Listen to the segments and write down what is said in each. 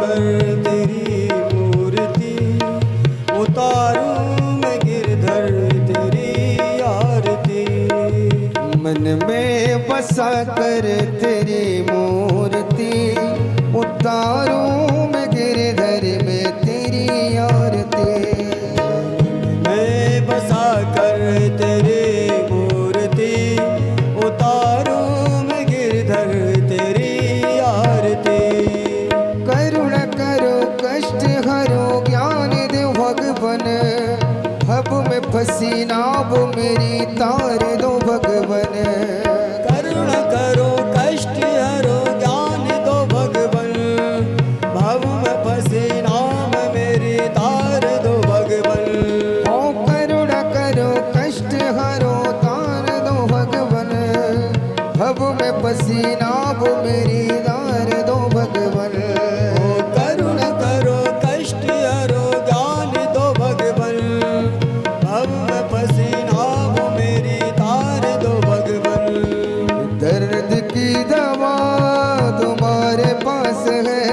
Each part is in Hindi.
कर तेरी मूर्ति, उतारूं मैं गिरधर तेरी आरती। मन में बसा कर तेरी मूर्ति, उतारूं मैं गिरधर में तेरी आरती। मैं बसा कर तेरी मूर्ति, उतारूं मैं गिरधर तेरी आरती। करुण करो कष्ट हरो ज्ञान दे भगवन, भव में फंसी नाव मेरी तार दो भगवन। करुण करो कष्ट हरो ज्ञान दो भगवन, भव में फंसे नाम मेरी तार दो भगवन। ओ करुण करो कष्ट हरो तार दो भगवन, भव में फंसी नाव मेरी तार दो भगवन। ओ करुण करो कष्ट हरो ज्ञान दो भगवन, भव में फंसी नाम मेरी तार दो भगवन। दर्द की दवा तुम्हारे पास है,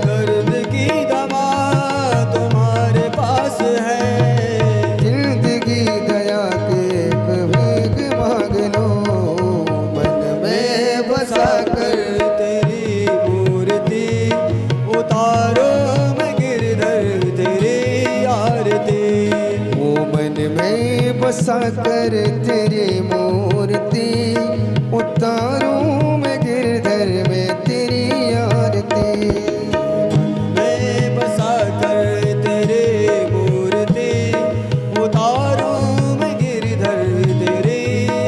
दर्द की दवा तुम्हारे पास है। जिंदगी दया के भीख मांग लो। मन में बसा कर तेरी मूर्ति, उतारो मैं गिरधर तेरी आरती। वो मन में बसा कर तेरी मूर्ति, उतारूं मैं गिरधर में तेरी आरती। मैं बसा कर तेरी मूर्ति, उतारूं मैं गिरधर तेरी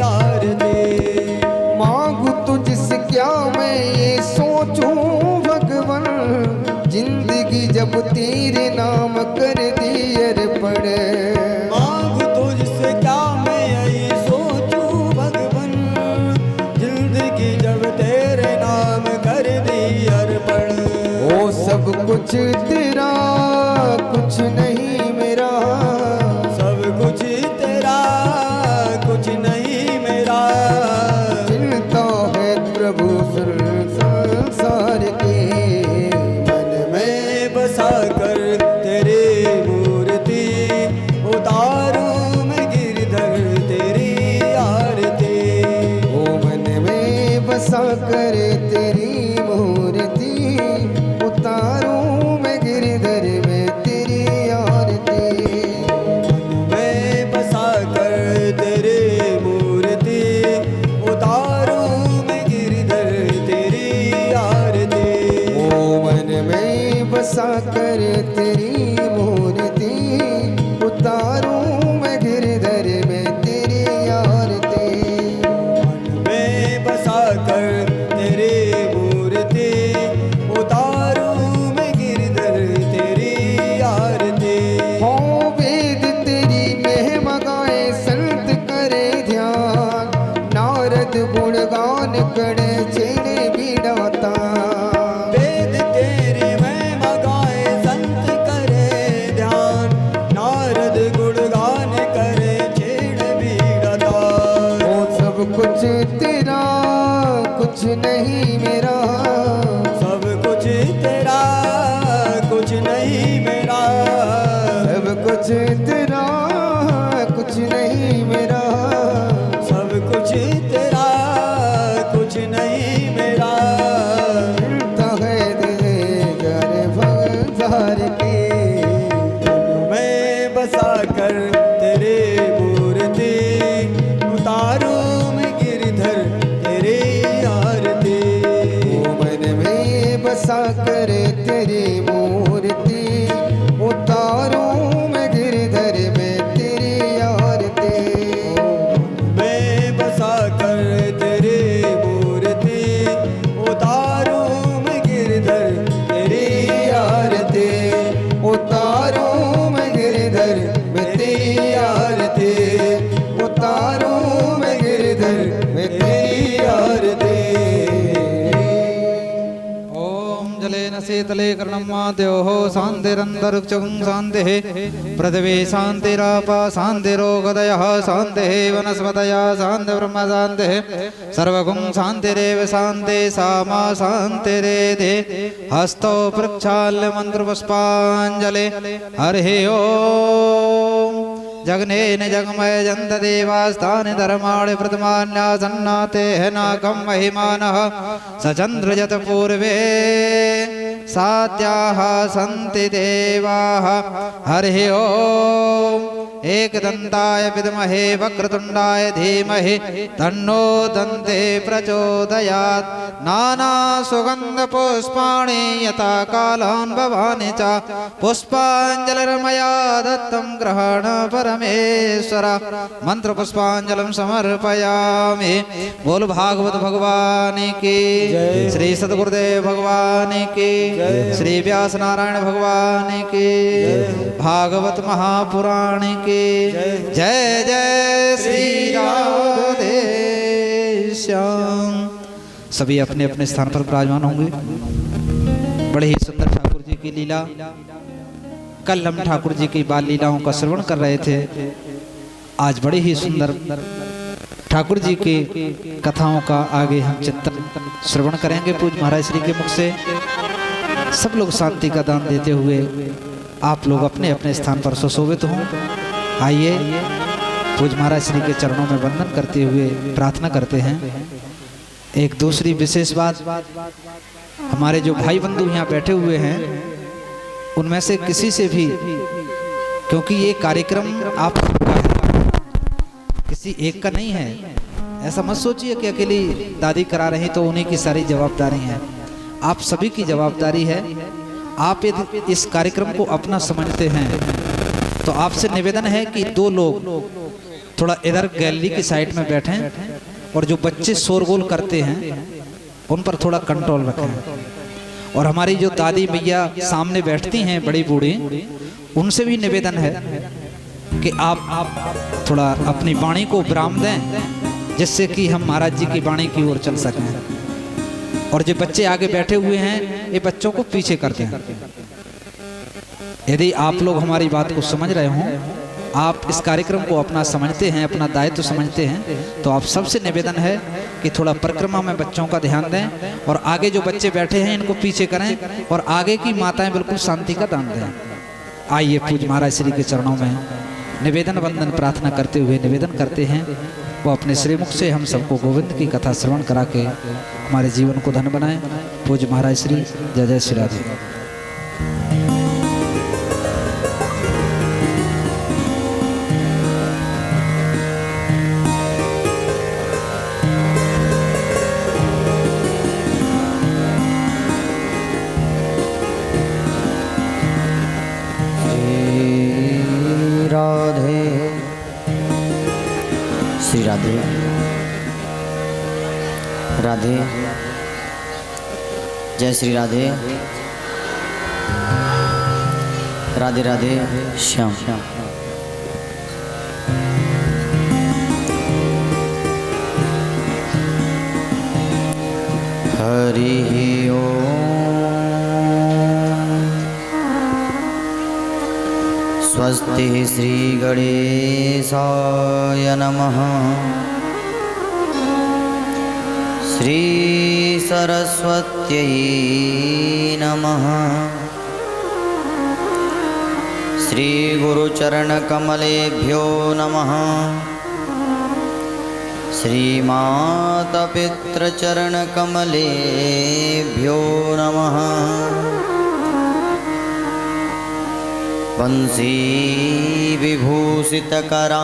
आरती। मांगू तुझसे क्या मैं ये सोचूं भगवन, जिंदगी जब तेरे नाम कर दी अर्पण। मांग तुझसे क्या मैं यही सोचूं भगवन, जिंदगी जब तेरे नाम कर दी अर्पण। ओ सब कुछ तेरा कुछ नहीं मेरा, सब कुछ तेरा कुछ नहीं मेरा। चिंता है प्रभु संसार की। मन मैं बसा कर तेरी मूर्ति, उतारूं मैं गिरधर तेरी आरती। ओ मन में बसा कर तेरी मूर्ति, उतारूं मैं गिरधर में तेरी आरती। मैं बसा कर तेरी मूर्ति, उतारूं मैं गिरधर तेरी आरती। ओ मन में बसा कर तेरी मूर्ति, उतारूं मैं गिरधर में तेरी आरती। मैं बसा कर तेरी मूर्ति, उतारूं मैं गिरधर तेरी आरती। हो वेद तेरी महिमा गाए संत करे ध्यान, नारद गुणगान करे छेड़े बीड़ाता। वेद तेरी महिमा गाए संत करे ध्यान, नारद गुणगान करे छेड़ बीड़ाता। ओ सब कुछ तेरा कुछ नहीं मेरा, सब कुछ तेरा कुछ नहीं मेरा। सब कुछ तेरा कुछ नहीं मेरा। सब कुछ तेरा कुछ नहीं मेरा। चिंता है दे जारे भगवान की। मैं बसा कर तेरे मूर्ति, उतारूं मैं गिरधर तेरी आरती। ओ मन में बसा कर तेरी मूर्ति, उतारूं मैं गिरधर में तेरी आरती। मैं बसा कर तेरी मूर्ति, उतारूं मैं गिरधर तेरी आरती। उतारूं मैं गिरधर में तेरी आरती। उतारूं मैं गिरधर में तेरी आरती। ओम जलेन शीतले मूले कर्णमाद्योः शान्तिरन्तरिक्षं शान्तिः पृथिवी शान्तिरापः शान्तिरोगदयः शान्तिः वनस्पतयः शान्तिर्ब्रह्म शान्तिः सर्वगुं शान्तिरेव शान्ति सामा शान्तिरेधि हस्तौ प्रक्षाल्य मन्त्रपुष्पाञ्जलि हरिः ओम् जगनेन जगमय जन्त देवास्तानि धर्माणि प्रथमान्यासन्नाते नाकं महिमानः सचन्द्रजत पूर्वे सात्याः सन्ति देवाः हरिः ओम् एकदन्ताय विद्महे वक्रतुण्डाय धीमहि तन्नो दन्ते प्रचोदयात् नानासुगन्धपुष्पाणि यथा कालान् भवानि च पुष्पाञ्जलिर्मया दत्तं ग्रहण परमेश्वर मंत्रपुष्पाञ्जलिं समर्पयामि। बोल भागवत भगवान की श्री सद्गुरुदेव भगवान की श्री व्यास नारायण भगवान की भागवत महापुराण की जय जय श्री राधे श्याम। सभी अपने अपने स्थान पर विराजमान होंगे। बड़े ही सुंदर ठाकुर जी की लीला, कल हम ठाकुर जी की बाल लीलाओं का श्रवण कर रहे थे। आज बड़े ही सुंदर ठाकुर जी की कथाओं का आगे हम चिंतन श्रवण करेंगे पूज्य महाराज श्री के मुख से। सब लोग शांति का दान देते हुए आप लोग अपने अपने स्थान पर सुशोभित हों। आइए पूज्य महाराज श्री के चरणों में वंदन करते हुए प्रार्थना करते हैं। एक दूसरी विशेष बात, हमारे जो भाई बंधु यहाँ बैठे हुए हैं उनमें से किसी से भी, क्योंकि ये कार्यक्रम आप सबका है, किसी एक का नहीं है। ऐसा मत सोचिए कि अकेली दादी करा रही तो उन्हीं की सारी जवाबदारी है। आप सभी की जवाबदारी है। आप यदि इस कार्यक्रम को अपना समझते हैं तो आपसे निवेदन है कि दो लोग थोड़ा इधर गैलरी की साइड में बैठें और जो बच्चे शोरगुल करते हैं उन पर थोड़ा कंट्रोल रखें। और हमारी जो दादी मैया सामने बैठती हैं बड़ी बूढ़ी, उनसे भी निवेदन है कि आप थोड़ा अपनी वाणी को विराम दें, जिससे कि हम महाराज जी की वाणी की ओर चल सकें। और जो बच्चे आगे बैठे हुए हैं ये बच्चों को पीछे करते हैं। यदि आप लोग हमारी बात को समझ रहे हों, आप इस कार्यक्रम को अपना समझते हैं, अपना दायित्व समझते हैं, तो आप सबसे निवेदन है कि थोड़ा परिक्रमा में बच्चों का ध्यान दें और आगे जो बच्चे बैठे हैं इनको पीछे करें और आगे की माताएं बिल्कुल शांति का दान दें। आइए पूज्य महाराज श्री के चरणों में निवेदन वंदन प्रार्थना करते हुए निवेदन करते हैं वो अपने श्रीमुख से हम सबको गोविंद की कथा श्रवण करा के हमारे जीवन को धन्य बनाएं। पूज्य महाराज श्री जय जय श्री राधे। श्री राधे राधे जय श्री राधे राधे राधे श्याम। हरि ओम स्वस्ति श्री गणेशाय नमः श्री सरस्वत्यै नमः श्री गुरुचरणकमलेभ्यो नमः श्रीमातापितृचरणकमलेभ्यो नमः वंशी विभूषितकरान्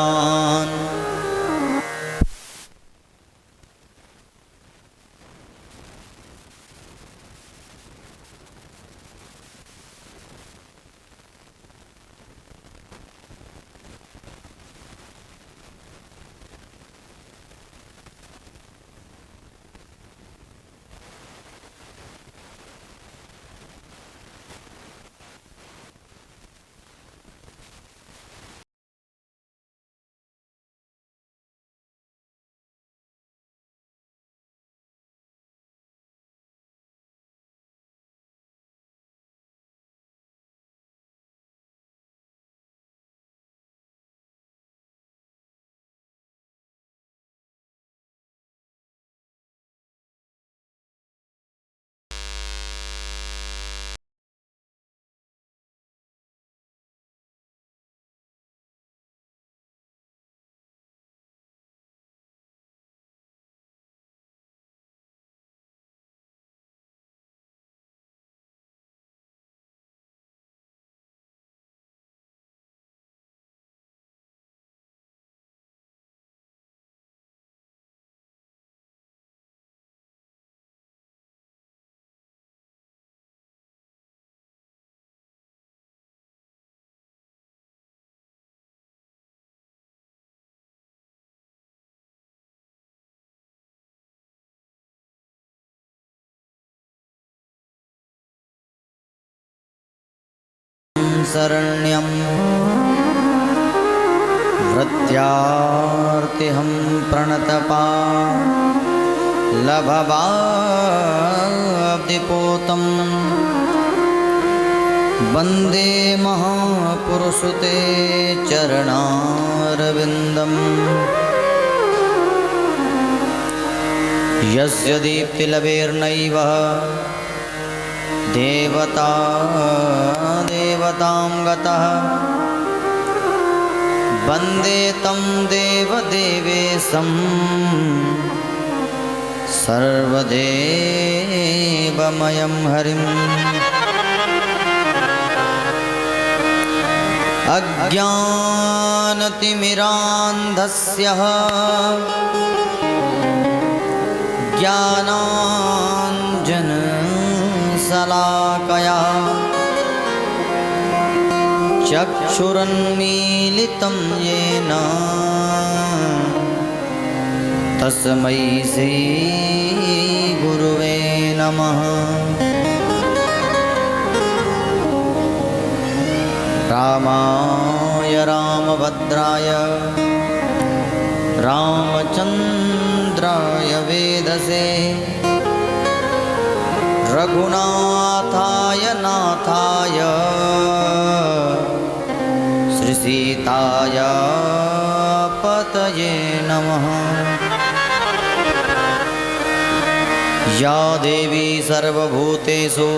शरण्यं वृत्यार्तिहं प्रणतपा लभवाब्धिपोतं वन्दे महापुरुषुते चरणारविन्दम् यस्य दीप्तिलवेर्नैव देवता देवतां गतः वन्दे तं देवदेवेशं सर्वदेवमयं हरिम् अज्ञानतिमिरान्धस्य ज्ञानाञ्जनशलाकया चक्षुरुन्मीलितं येन तस्मै श्रीगुरुवे नमः। रामाय रामभद्राय रामचन्द्राय वेदसे रघुनाथाय नाथाय श्रीसीताय पतये नमः। या देवी सर्वभूतेषु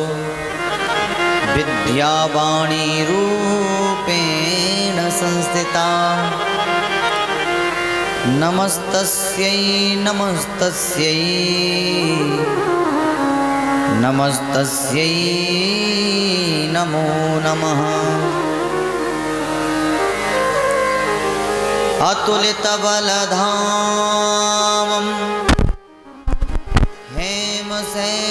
विद्यावाणी रूपेण संस्थिता नमस्तस्यै नमस्तस्यै नमस्तस्यै नमो नमः। अतुलितबलधामं हेमशैलावदेहं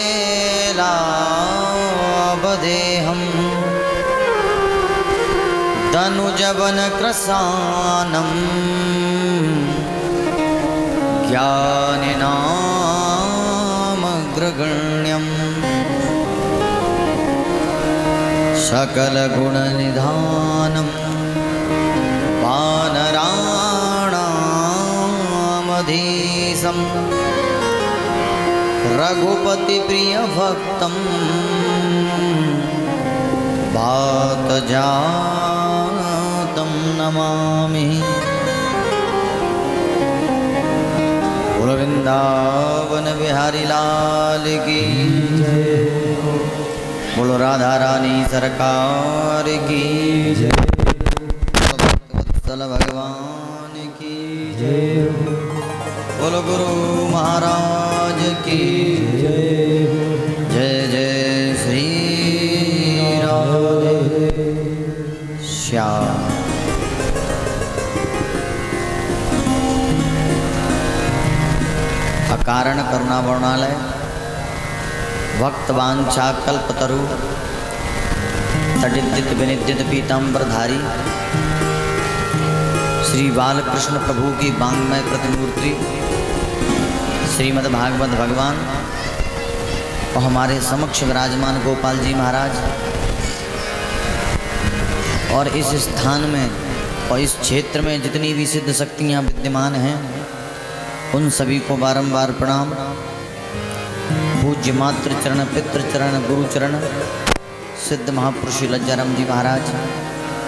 दनुजवनकृशानं ज्ञानिनामग्रगण्यं सकलगुणनिधानं वानराणामधीशं रघुपतिप्रियभक्तं वातजातं नमामि। बोलो वृंदावन बिहारी लाल की जय, बोलो राधा रानी सरकार की जय, भक्तवत्सल भगवान की जय, बोलो गुरु महाराज की जय, जय जय श्री राधे श्याम। अकारण करुणा वर्णालय भक्त वांछा कल्पतरु तडिद्दित विनिद्दित पीताम्बरधारी श्री बालकृष्ण प्रभु की वांग्मय प्रतिमूर्ति श्रीमद् भागवत भगवान और हमारे समक्ष विराजमान गोपाल जी महाराज और इस स्थान में और इस क्षेत्र में जितनी भी सिद्ध शक्तियाँ विद्यमान हैं उन सभी को बारंबार प्रणाम। पूज्य मातृ चरण, पितृ चरण, गुरु चरण, सिद्ध महापुरुष लज्जाराम जी महाराज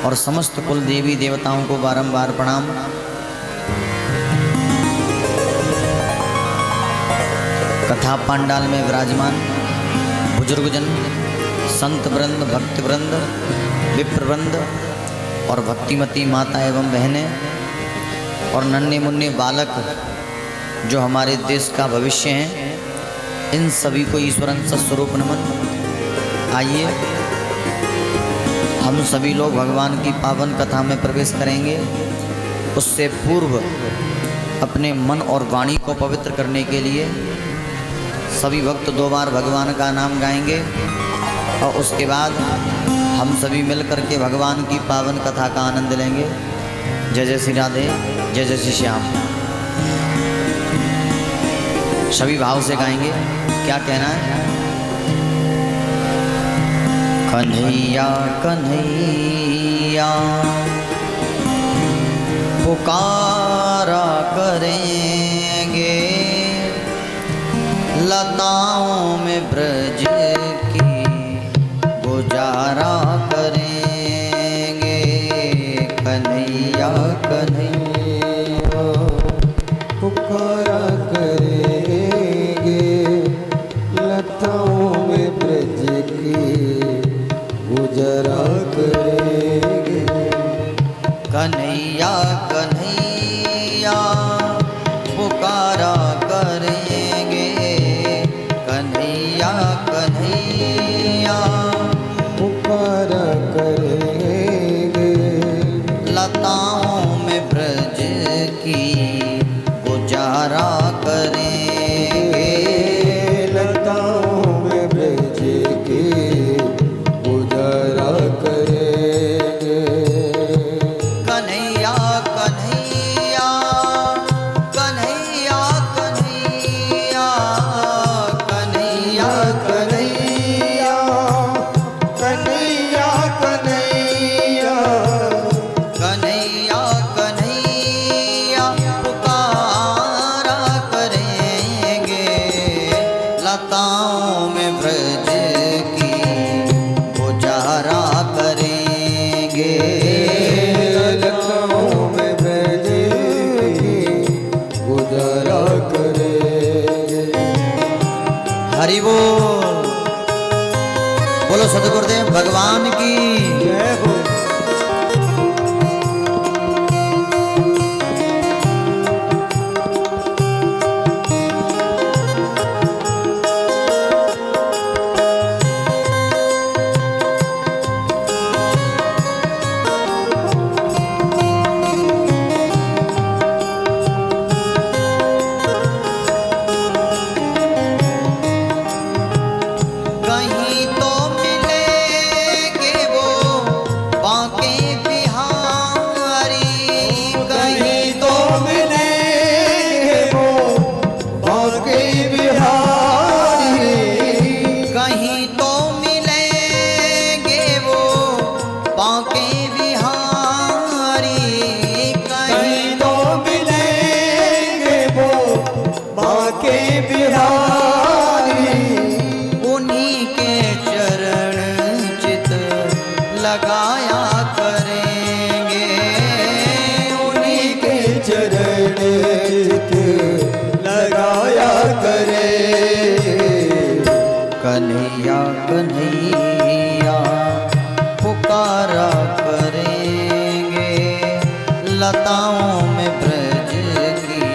और समस्त कुल देवी देवताओं को बारंबार प्रणाम। कथा पांडाल में विराजमान बुजुर्गजन, संत वृंद, भक्त वृंद, विप्र वृंद और भक्तिमती माता एवं बहनें और नन्हे मुन्ने बालक जो हमारे देश का भविष्य हैं, इन सभी को ईश्वरन सत्स्वरूप नमन। आइए हम सभी लोग भगवान की पावन कथा में प्रवेश करेंगे। उससे पूर्व अपने मन और वाणी को पवित्र करने के लिए सभी भक्त 2 बार भगवान का नाम गाएंगे और उसके बाद हम सभी मिलकर के भगवान की पावन कथा का आनंद लेंगे। जय जय श्री राधे, जय जय श्री श्याम। सभी भाव से गाएंगे। क्या कहना है? कन्हैया कन्हैया पुकारा करेंगे, लताओं में ब्रज की गुजारा करेंगे। कन्हैया कन्हैया पुकारा करेंगे, लताओं में ब्रज की गुजारा करेंगे। कन्हैया कन्हैया पुकारा करेंगे, कन्हैया कन्हैया पुकारा करेंगे, लताओं में ब्रज की गुजारा करेंगे। लताओं में ब्रज की गुजारा करेंगे। कन्हैया कन्हैया कन्हैया कन्हैया कन्हैया कन्हैया कन्हैया कन्हैया कन्हैया कन्हैया पुकारा करेंगे, लताओं में ब्रज की गुजारा करेंगे। लताओं में ब्रज की गुजारा करेंगे। हरि बोल। बोलो सतगुरुदेव भगवान की। जय हो। कहीं तो मिलेंगे वो बांके बिहारी, कहीं तो मिलेंगे वो बांके बिहारी। कहीं तो मिलेंगे वो बांके बिहारी, कहीं तो मिलेंगे वो बांके बिहारी। उन्हीं के चरण चित लगाया करेंगे, उन्हीं के चरण चित लगाया करे। कन्हैया कन्हैया पुकारा करेंगे, लताओं में ब्रज की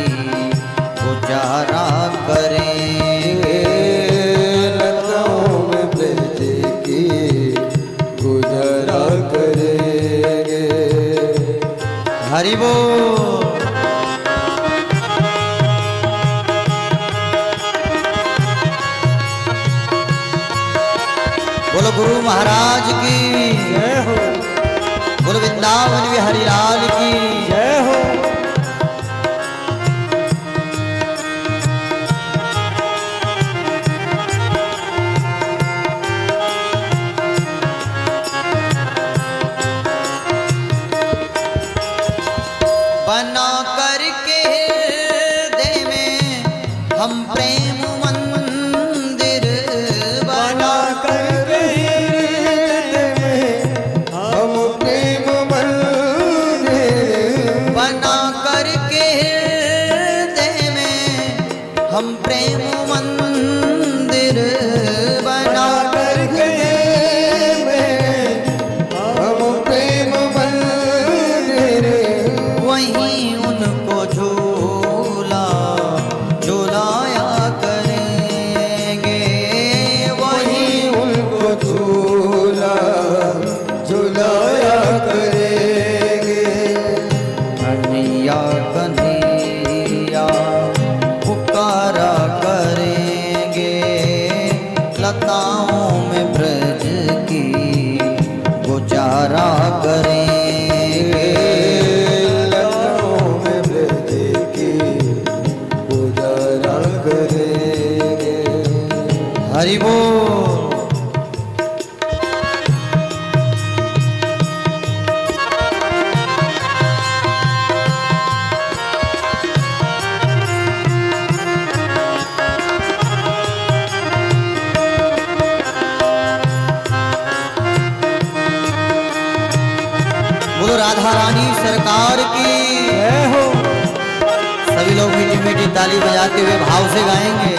गुजारा करेंगे। लताओं में ब्रज की गुजारा करेंगे। हरि बोल। बोलो गुरु महाराज की। जय हो। बोलो वृंदावन बिहारी लाल की। जय हो। बना करके हृदय में हम प्रेम मंदिर, बना करके हृदय में हम प्रेम मंदिर। बना करके हृदय में हम प्रेम मंदिर, बना करके में हम प्रेम मंदिर। वहीं उनको झूला झूलाया करेंगे, वहीं उनको झूला झुलाया करेंगे। कन्हैया कन्हैया पुकारा करेंगे, लताओं में ब्रज की गुजारा करेंगे। लताओं में ब्रज की गुजारा करेंगे। हरि बोल। बोलो राधा रानी सरकार की जय हो। सभी लोग मीठी मीठी ताली बजाते हुए भाव से गाएंगे।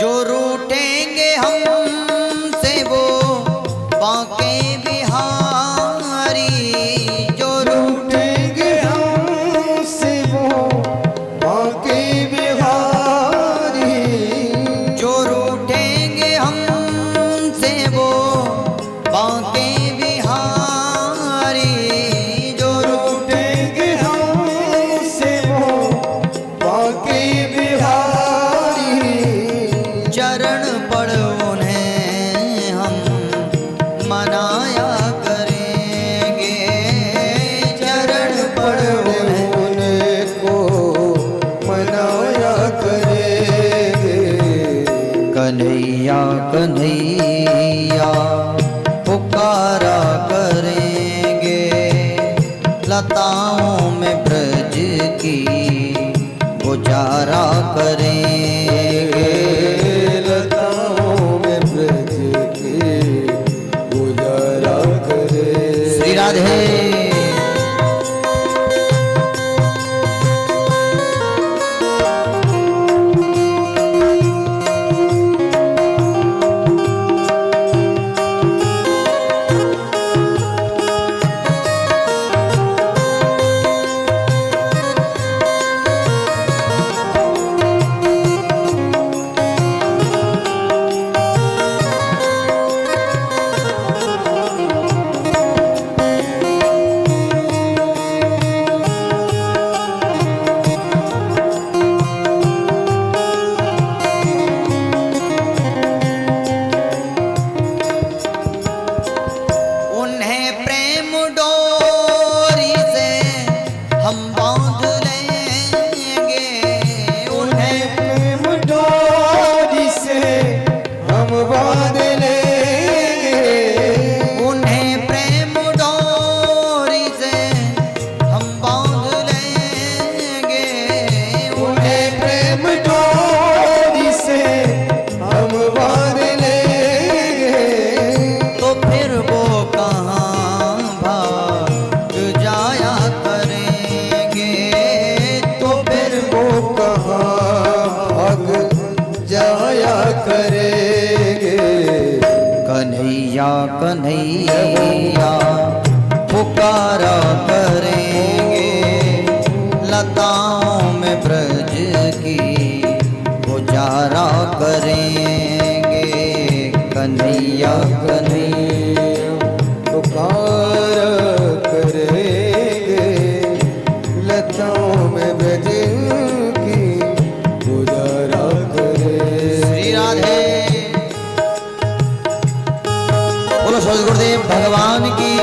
जो रूठेंगे हमसे वो बांके बिहारी, जो रूठेंगे हमसे वो बांके बिहारी, जो रूठेंगे हमसे वो बांके बिहारी, जो रूठेंगे हमसे वो बांके बिहारी, चरण पड़ उन्हें हम मनाया करेंगे, चरण पड़ उन्हें उनको मनाया करेंगे। कन्हैया कन्हैया पुकारा करेंगे, लताओं में ब्रज की गुजारा करेंगे, लताओं में ब्रज की गुजारा करे। श्री राधे। उन्हें प्रेम डोरी से हम बांध लेंगे, उन्हें प्रेम डोरी से हम बांध लेंगे, उन्हें प्रेम डोरी से हम बांध लेंगे, उन्हें प्रेम डोरी से हम बांध लेंगे। तो फिर वो कहाँ भाग जाया करेंगे, तो फिर वो कहाँ भाग जाया करेंगे। कन्हैया कन्हैया पुकारा करेंगे, लताओं में ब्रज की गुजारा करेंगे। कन्हैया कन्हैया पुकार करेंगे, लताओं में ब्रज की गुजारा करेंगे। श्री राधे। बोलो सदगुरुदेव भगवान की।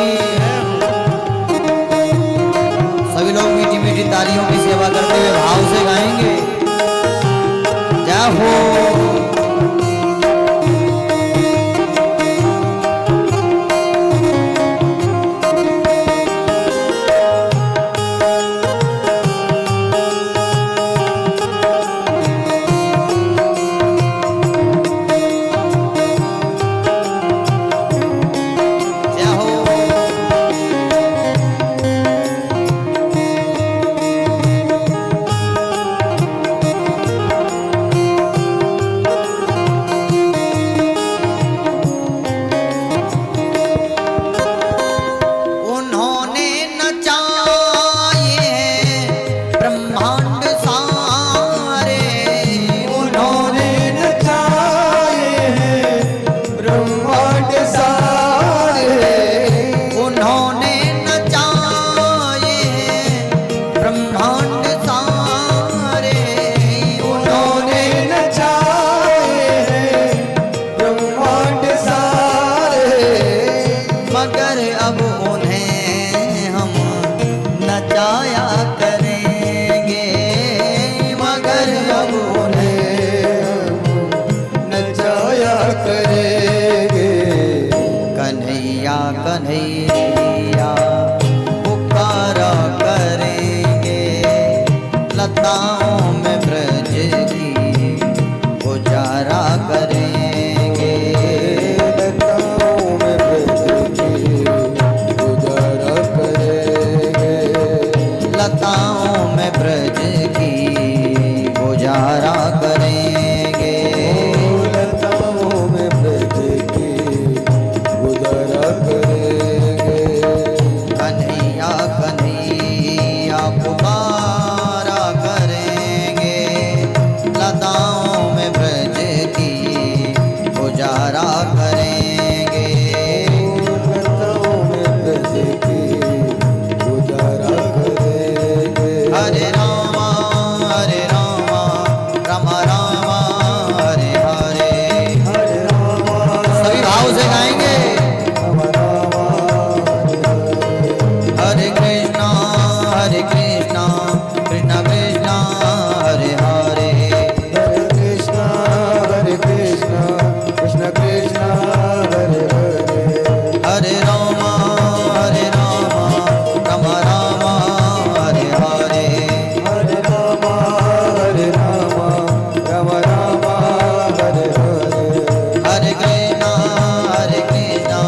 सभी लोग मीठी मीठी तालियों की सेवा करते हुए भाव से गाएंगे। जय हो। जय हो। मगर कन्हैया पुकारा करेंगे लताओं में ब्रज की गुजारा करेंगे लताओं में ब्रज की गुजारा करेंगे लताओं में ब्रज की गुजारा करेंगे लताओं में ब्रज की गुजारा करेंगे कन्हैया कन्हैया पुकारा करेंगे लताओं में ब्रज की गुजारा करेंगे लताओं में ब्रज की गुजारा करेंगे हरे रामा रामा रामा हरे हरे हरे रामा सभी भाव से गाएंगे राम राम हरे कृष्णा कृष्ण कृष्ण हरे हरे हरे कृष्ण कृष्ण कृष्ण हरे हरे हरे राम राम राम हरे हरे हरे राम राम राम हरे हरे हरे कृष्ण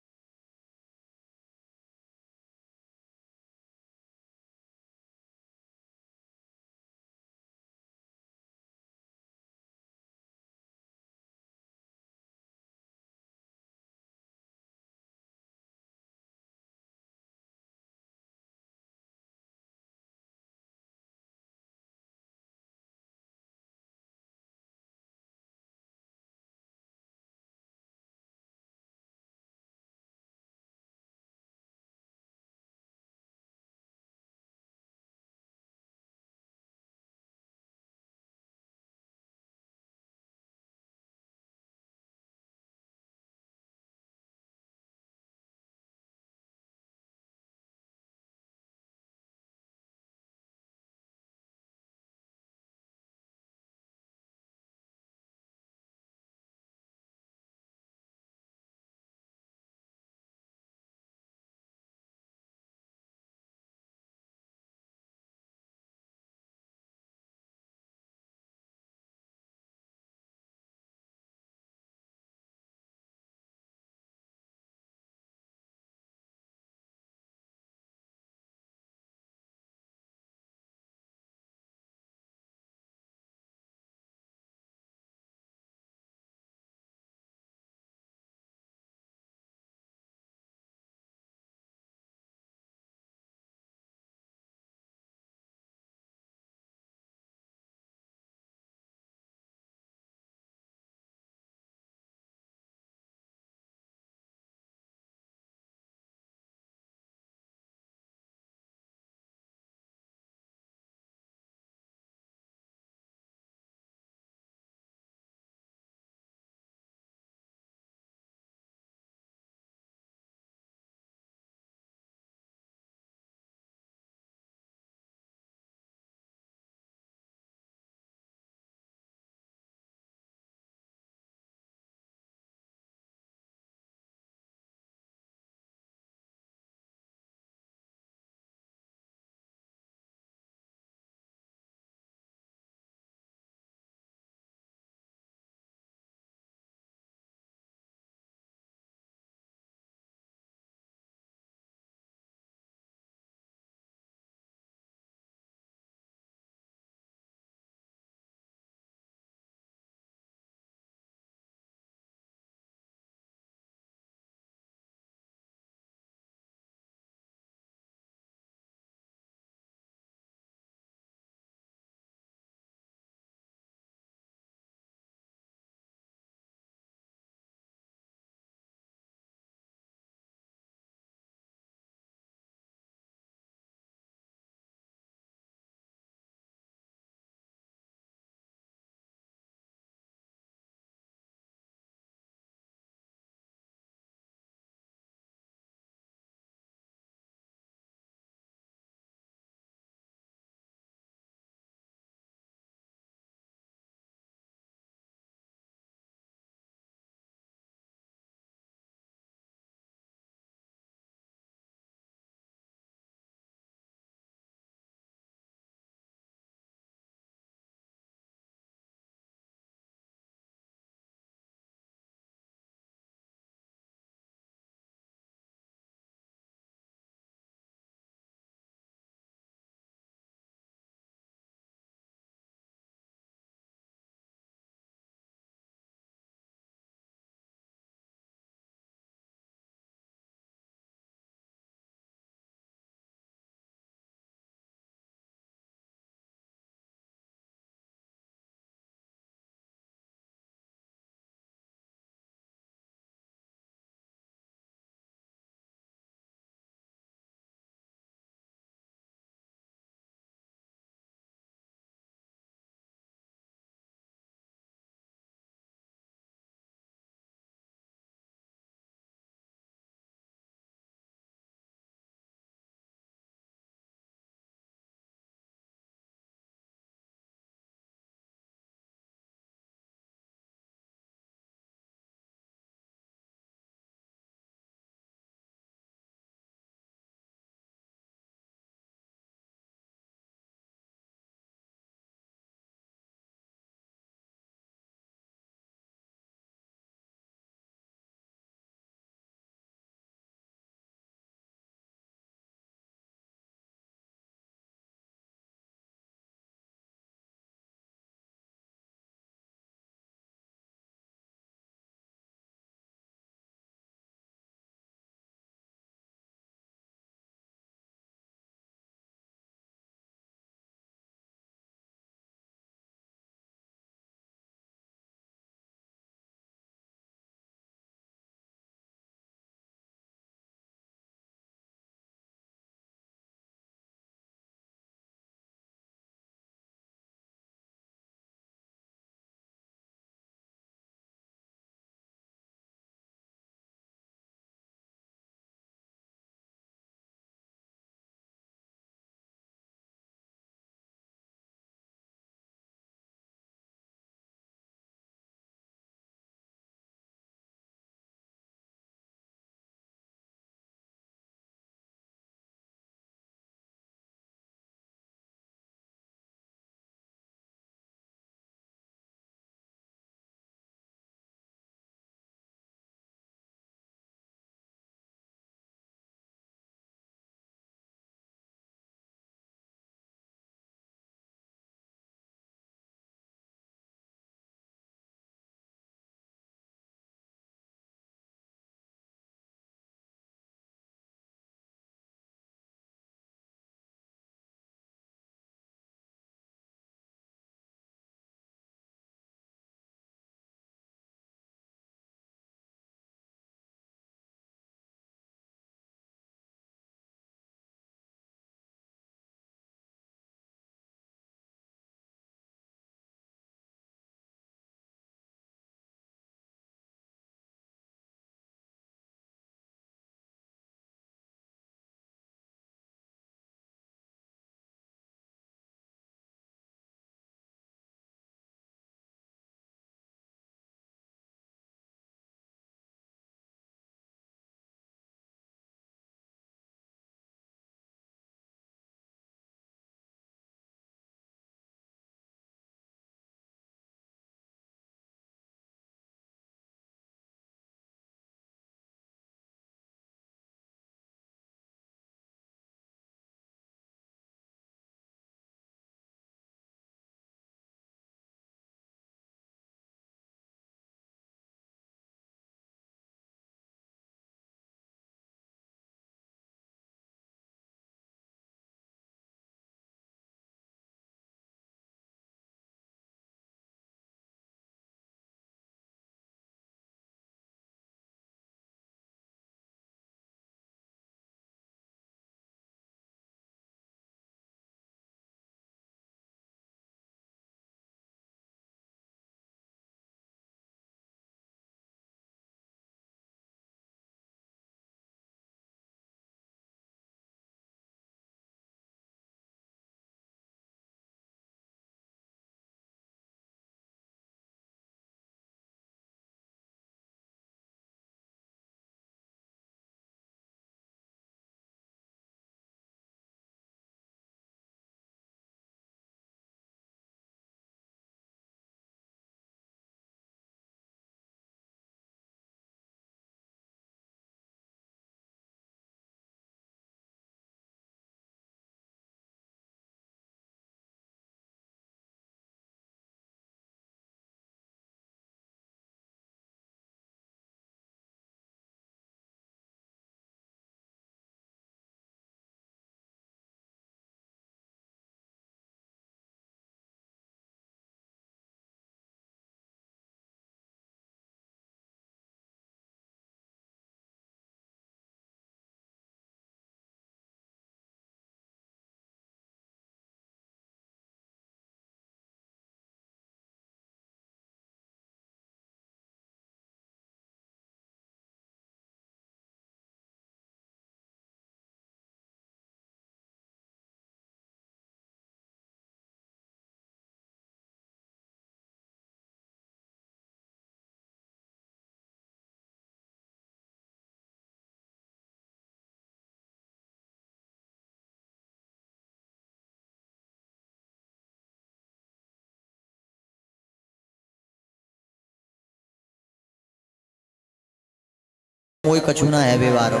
मोई कछुना है व्यवहारो।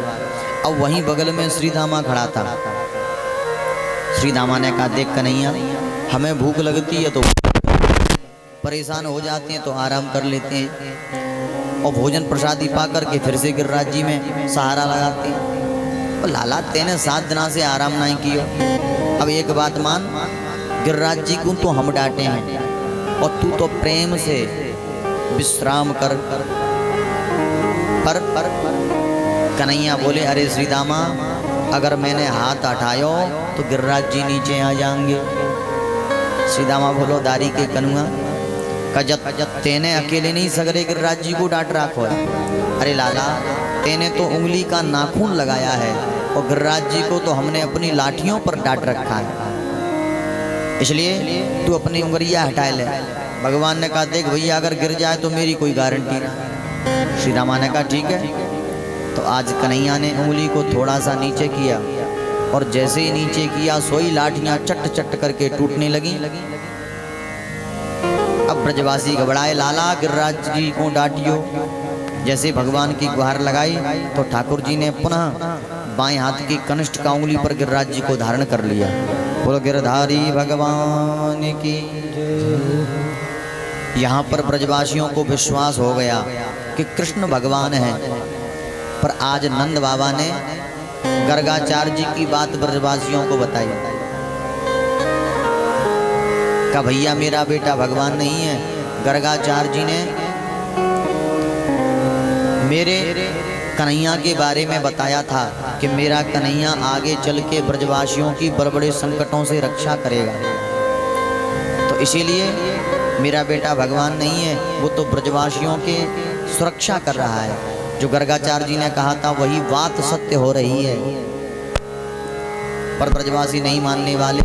अब वहीं बगल में श्री दामा खड़ा था। श्री दामा ने कहा, देख कन्हैया, हमें भूख लगती है तो परेशान हो जाते हैं तो आराम कर लेते हैं, और भोजन प्रसादी पा करके फिर से गिरिराज जी में सहारा लगाते हैं। और लाला तेने 7 दिन से आराम नहीं किया। अब एक बात मान, गिरिराज जी को तो हम डांटे हैं और तू तो प्रेम से विश्राम कर। पर कन्हैया बोले, अरे श्री दामा, अगर मैंने हाथ हटायो तो गिरिराज जी नीचे आ जाएंगे। श्री दामा बोलो, दारी के कनुआ, कजत तेने अकेले नहीं सगरे गिरिराज जी को डांट रखो है। अरे लाला, तेने तो उंगली का नाखून लगाया है और गिरिराज जी को तो हमने अपनी लाठियों पर डांट रखा है, इसलिए तू अपनी उंगलियां हटा ले। भगवान ने कहा, देख भैया, अगर गिर जाए तो मेरी कोई गारंटी नहीं। श्री रामा ने कहा, ठीक है। तो आज कन्हैया ने उंगली को थोड़ा सा नीचे किया और जैसे ही नीचे किया सोई लाठियां चट चट करके टूटने लगी। अब ब्रजवासी घबराए, लाला गिरिराज जी को डांटियो। जैसे भगवान की गुहार लगाई तो ठाकुर जी ने पुनः बाएं हाथ की कनिष्ठ का उंगली पर गिरिराज जी को धारण कर लिया। बोलो गिरधारी भगवान की। यहाँ पर ब्रजवासियों को विश्वास हो गया कि कृष्ण भगवान है। पर आज नंद बाबा ने गर्गाचार्य जी की बात ब्रजवासियों को बताई। कहा, भैया मेरा बेटा भगवान नहीं है। गर्गाचार्य जी ने मेरे कन्हैया के बारे में बताया था कि मेरा कन्हैया आगे चल के ब्रजवासियों की बड़े बड़े संकटों से रक्षा करेगा। तो इसीलिए मेरा बेटा भगवान नहीं है, वो तो ब्रजवासियों के सुरक्षा कर रहा है। जो गर्गाचार्य जी ने कहा था वही बात सत्य हो रही है। पर ब्रजवासी नहीं मानने वाले।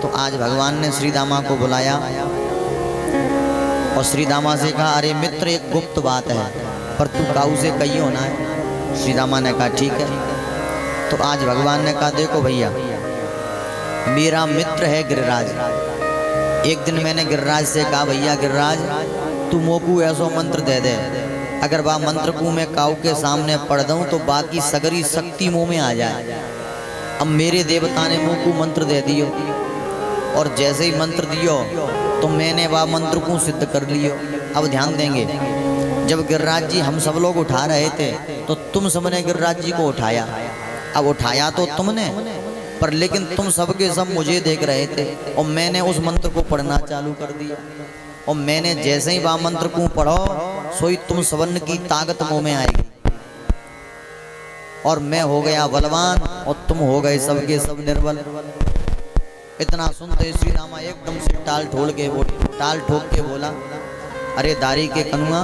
तो आज भगवान ने श्री दामा को बुलाया और श्री दामा से कहा, अरे मित्र, एक गुप्त बात है, पर तू काऊ से कही होना है। श्री दामा ने कहा, ठीक है। तो आज भगवान ने कहा, देखो भैया, मेरा मित्र है गिरिराज। एक दिन मैंने गिरिराज से कहा, भैया गिरिराज, तू मोकू ऐसो मंत्र दे दे, अगर वह मंत्र को मैं काऊ के सामने पढ़ दूं तो बाकी सगरी शक्ति मुंह में आ जाए। अब मेरे देवता ने मुंह को मंत्र दे दियो और जैसे ही मंत्र दियो तो मैंने वह मंत्र को सिद्ध कर लियो। अब ध्यान देंगे, जब गिरिराज जी हम सब लोग उठा रहे थे तो तुम सबने गिरिराज जी को उठाया। अब उठाया तो तुमने, पर लेकिन तुम सबके सब मुझे देख रहे थे और मैंने उस मंत्र को पढ़ना चालू कर दिया। और मैंने जैसे ही वह मंत्र को पढ़ो सोई तुम सबन की ताकत मुंह में आएगी और मैं हो गया बलवान और तुम हो गए सबके सब निर्बल। इतना सुनते श्री रामा एकदम से टाल ठोक के बोला, अरे दारी के कनुआ,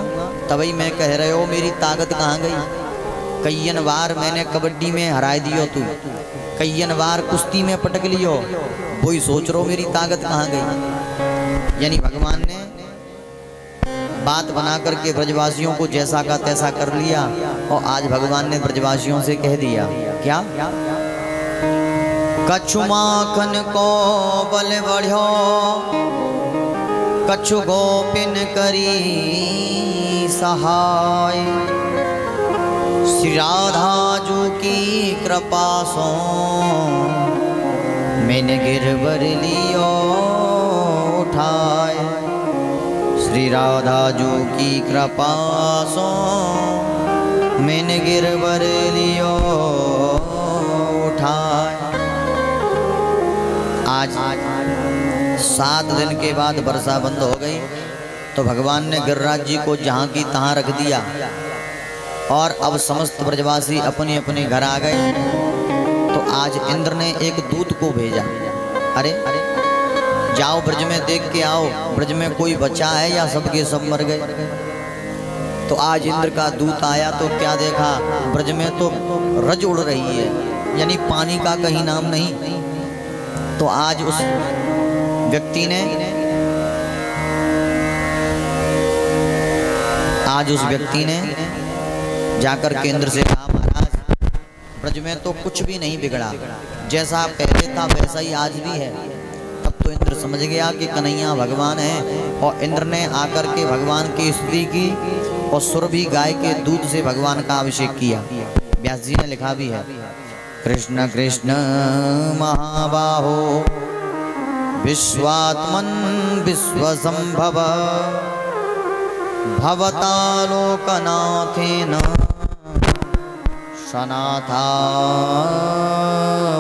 तभी मैं कह रहे हो मेरी ताकत कहाँ गई। कईयन बार मैंने कबड्डी में हरा दियो, तू कईयन बार कुश्ती में पटक लियो, वही सोच रहो मेरी ताकत कहाँ गई। यानी भगवान ने बात बना करके ब्रजवासियों को जैसा का तैसा कर लिया। और आज भगवान ने ब्रजवासियों से कह दिया, क्या? कछु माखन को बल बढ़ो, कछु गोपिन करी सहाय, श्री राधा जू की कृपा सो मैंने गिरवर लियो उठाए। श्री राधा जू की कृपा सो मैंने गिरवर लियो उठाए। आज 7 दिन के बाद वर्षा बंद हो गई तो भगवान ने गिरिराज जी को जहाँ की तहाँ रख दिया और अब समस्त ब्रजवासी अपने अपने घर आ गए। तो आज इंद्र ने एक दूत को भेजा, अरे जाओ ब्रज में देख के आओ, ब्रज में कोई बचा है या सबके सब मर गए। तो आज इंद्र का दूत आया तो क्या देखा, ब्रज में तो रज उड़ रही है, यानी पानी का कहीं नाम नहीं। तो आज उस व्यक्ति ने जाकर के इंद्र से कहा, महाराज ब्रज में तो कुछ भी नहीं बिगड़ा, जैसा पहले था वैसा ही आज भी है। तब तो तो इंद्र समझ गया कि कन्हैया भगवान है और इंद्र ने आकर के भगवान की स्तुति की और सुरभि गाय के दूध से भगवान का अभिषेक किया। व्यास जी ने लिखा भी है, कृष्ण कृष्ण महाबाहो विश्वात्मन विश्वसंभव भवता लोकनाथेन सनाथा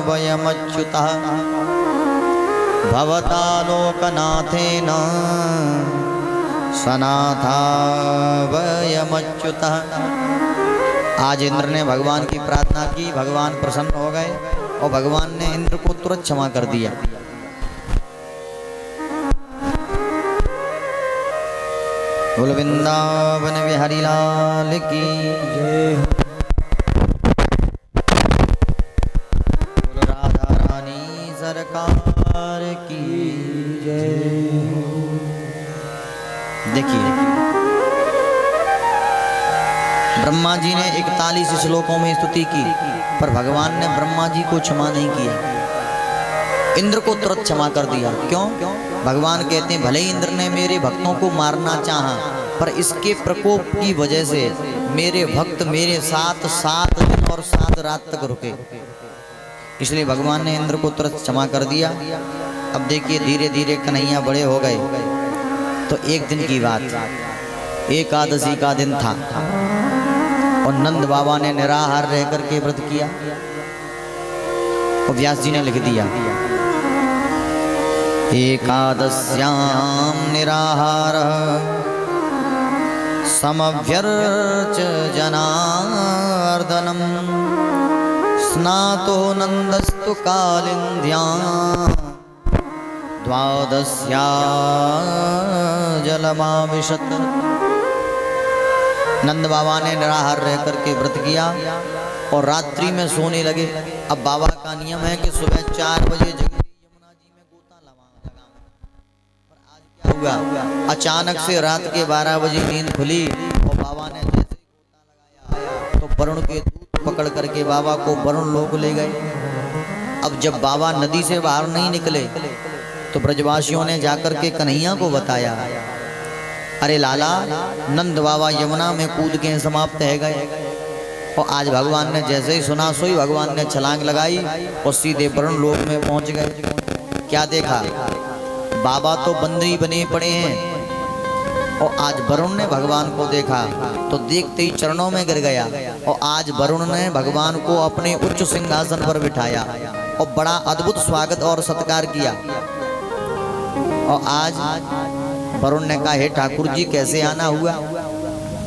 वयमच्युतः भवता लोकनाथेन सनाथा वयमच्युतः। आज इंद्र ने भगवान की प्रार्थना की, भगवान प्रसन्न हो गए और भगवान ने इंद्र को तुरंत क्षमा कर दिया। बोल वृंदावन बिहारी लाल की जय, बोल राधा रानी सरकार की जय। देखिए ब्रह्मा जी ने 41 श्लोकों में स्तुति की, पर भगवान ने ब्रह्मा जी को क्षमा नहीं किया, इंद्र को तुरंत क्षमा कर दिया। क्यों? भगवान कहते हैं भले ही इंद्र ने मेरे भक्तों को मारना चाहा, पर इसके प्रकोप की वजह से मेरे भक्त मेरे साथ 7 दिन और 7 रात तक रुके, इसलिए भगवान ने इंद्र को तुरंत क्षमा कर दिया। अब देखिए धीरे धीरे कन्हैया बड़े हो गए, तो एक दिन की बात, एकादशी का दिन था और नंद बाबा ने निराहार रह करके व्रत किया और व्यास जी ने लिख दिया, एकादश्याम निराहार समव्यर्च जनार्दनम स्नातो नंदस्तु कालिंद्यां द्वादश्या जलमाविशत। नंद बाबा ने निराहार रह करके व्रत किया और रात्रि में सोने लगे। अब बाबा का नियम है कि सुबह 4 बजे जगती यमुना जी में गोता लगाऊं, पर आज क्या हुआ, अचानक से रात के 12 बजे नींद खुली और बाबा ने जैसे गोता लगाया तो वरुण के दूत पकड़ करके बाबा को वरुण लोक ले गए। अब जब बाबा नदी से बाहर नहीं निकले तो ब्रजवासियों ने जाकर के कन्हैया को बताया, अरे लाला नंद बाबा यमुना में कूद के समाप्त है गए। और आज भगवान ने जैसे ही सुना सोई भगवान ने छलांग लगाई और सीधे वरुण लोक में पहुंच गए। क्या देखा, बाबा तो बंदरी बने पड़े हैं और आज वरुण ने भगवान को देखा तो देखते ही चरणों में गिर गया और आज वरुण ने भगवान को अपने उच्च सिंहासन पर बिठाया और बड़ा अद्भुत स्वागत और सत्कार किया। और आज वरुण ने कहा, हे ठाकुर जी कैसे आना हुआ?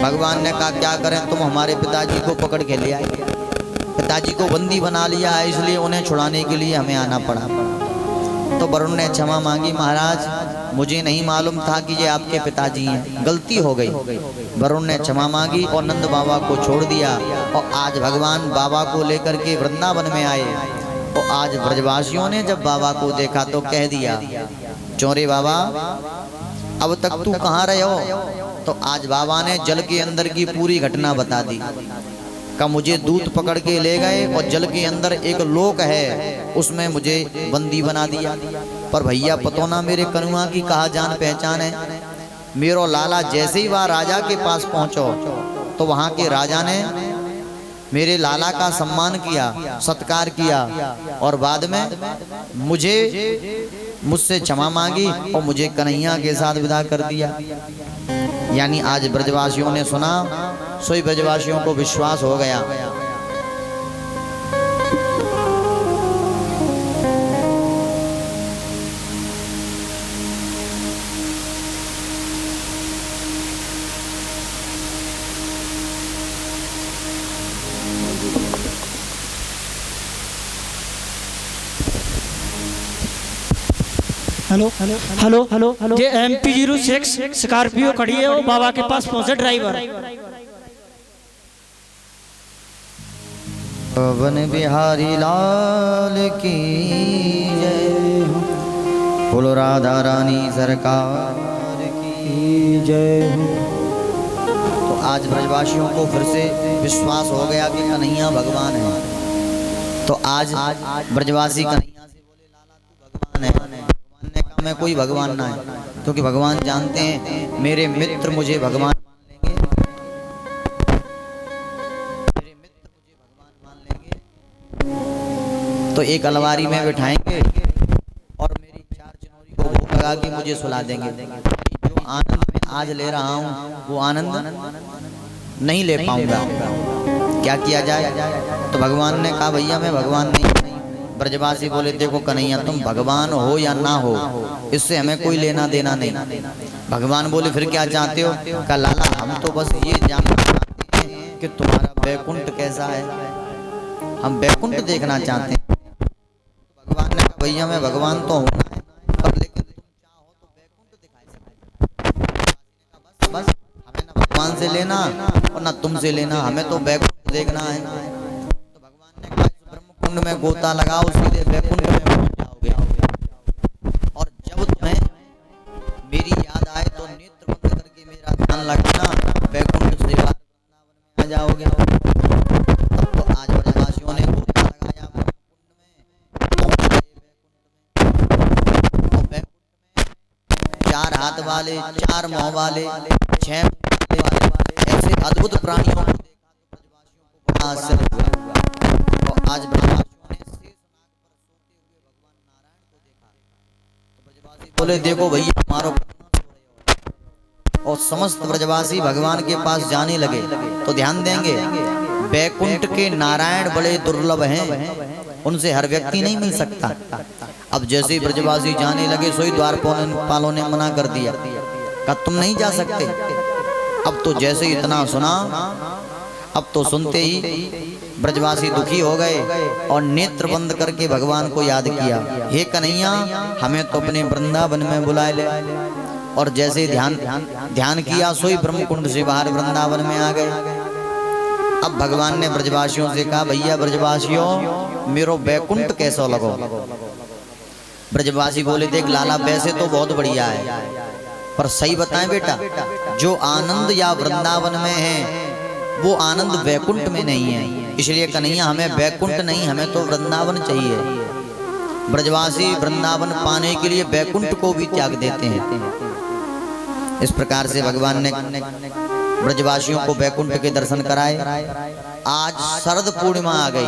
भगवान ने कहा, क्या करें, तुम हमारे पिताजी को पकड़ के ले आए, पिताजी को बंदी बना लिया है, इसलिए उन्हें छुड़ाने के लिए हमें आना पड़ा। तो वरुण ने क्षमा मांगी, महाराज मुझे नहीं मालूम था कि ये आपके पिताजी हैं, गलती हो गई। वरुण ने क्षमा मांगी और नंद बाबा को छोड़ दिया और आज भगवान बाबा को लेकर के वृंदावन में आए। और आज ब्रजवासियों ने जब बाबा को देखा तो कह दिया, चौरे बाबा अब तक तू कहाँ रहे हो? तो आज बाबा ने जल के अंदर की पूरी घटना बता दी। का मुझे दूत पकड़ के ले गए और जल के अंदर एक लोक है उसमें मुझे बंदी बना दिया। पर भैया पतो ना मेरे कनुआ की कहा जान पहचान है। मेरो लाला जैसे ही वह राजा के पास पहुंचो तो वहां के राजा ने मेरे लाला का सम्मान किया, सत्कार किया और बाद में मुझसे क्षमा मांगी और मुझे कन्हैया के साथ विदा कर दिया। यानी आज ब्रजवासियों ने सुना, सोई ब्रजवासियों को विश्वास हो गया। हेलो हेलो हेलो हेलो ये MP06 स्कॉर्पियो खड़ी है, वो बाबा के पास पहुंचे ड्राइवर। पवन बिहारी लाल की जय, बोलो राधा रानी सरकार की जय। तो आज ब्रजवासियों को फिर से विश्वास हो गया कि कन्हैया भगवान है। तो आज ब्रजवासी कन्हैया से बोले, लाला तू भगवान है। भगवान ने कहा में कोई भगवान ना है, क्योंकि भगवान जानते हैं मेरे मित्र मुझे भगवान तो एक अलमारी में बिठाएंगे और मेरी 4 चिनोरी को भोग लगा के मुझे सुला देंगे। जो आनंद मैं आज ले रहा हूँ वो आनंद नहीं ले पाऊंगा। क्या किया जाए? तो भगवान ने कहा भैया मैं भगवान नहीं। ब्रजवासी बोले देखो कन्हैया तुम भगवान हो या ना हो इससे हमें कोई लेना देना नहीं। भगवान बोले फिर क्या चाहते हो? कहा लाला हम तो बस ये जानना चाहते हैं कि तुम्हारा बैकुंठ कैसा है, हम बैकुंठ देखना चाहते हैं। भगवान ने कहा भैया मैं भगवान तो हूँ पर लेकिन तुम चाहो तो बैकुंठ दिखाई सकते। बस हमें ना भगवान से लेना और ना तुमसे लेना, हमें तो बैकुंठ देखना है। तो भगवान ने कहा इस ब्रह्मकुंड में गोता लगाओ सीधे बैकुंठ में पहुंच जाओगे। और जब तुम्हें मेरी याद आए तो नेत्र बंद करके मेरा ध्यान लगाना, बैकुंठ से बाहर वृंदावन में आ जाओगे। तब तो आज ब्रजवासियों ने गोता लगाया ब्रह्मकुंड में, तो बैकुंठ में 4 हाथ वाले, 4 मुंह वाले, 6 वाले ऐसे अद्भुत प्राणियों को देखा तो ब्रजवासियों को बड़ा आश्चर्य हुआ। और आज ब्रजवासियों ने शेष नाग पर सोते हुए भगवान नारायण को देखा तो ब्रजवासी बोले देखो भैया हमारो और समस्त ब्रजवासी भगवान के पास जाने लगे। तो ध्यान देंगे बैकुंठ के नारायण बड़े दुर्लभ हैं, उनसे हर व्यक्ति नहीं मिल सकता। अब जैसे ही ब्रजवासी जाने लगे सोई द्वारपालों ने मना कर दिया, कहा तुम नहीं जा सकते। अब तो जैसे ही इतना सुना, अब तो सुनते ही ब्रजवासी दुखी हो गए और नेत्र बंद करके भगवान को याद किया, हे कन्हैया हमें तो अपने वृंदावन में बुला ले। और जैसे ध्यान किया सोई ब्रह्मकुंड से बाहर वृंदावन में आ गए। अब भगवान ने ब्रजवासियों से कहा भैया ब्रजवासियों मेरो बैकुंठ कैसा लगो? ब्रजवासी बोले देख लाला वैसे तो बहुत बढ़िया है पर सही बताएं बेटा, जो आनंद या वृंदावन में है वो आनंद बैकुंठ में नहीं है। इसलिए कन्हैया हमें बैकुंठ नहीं, हमें तो वृंदावन चाहिए। ब्रजवासी वृंदावन पाने के लिए बैकुंठ को भी त्याग देते हैं। इस प्रकार से भगवान ने ब्रजवासियों को बैकुंठ के दर्शन कराए। आज शरद पूर्णिमा आ गई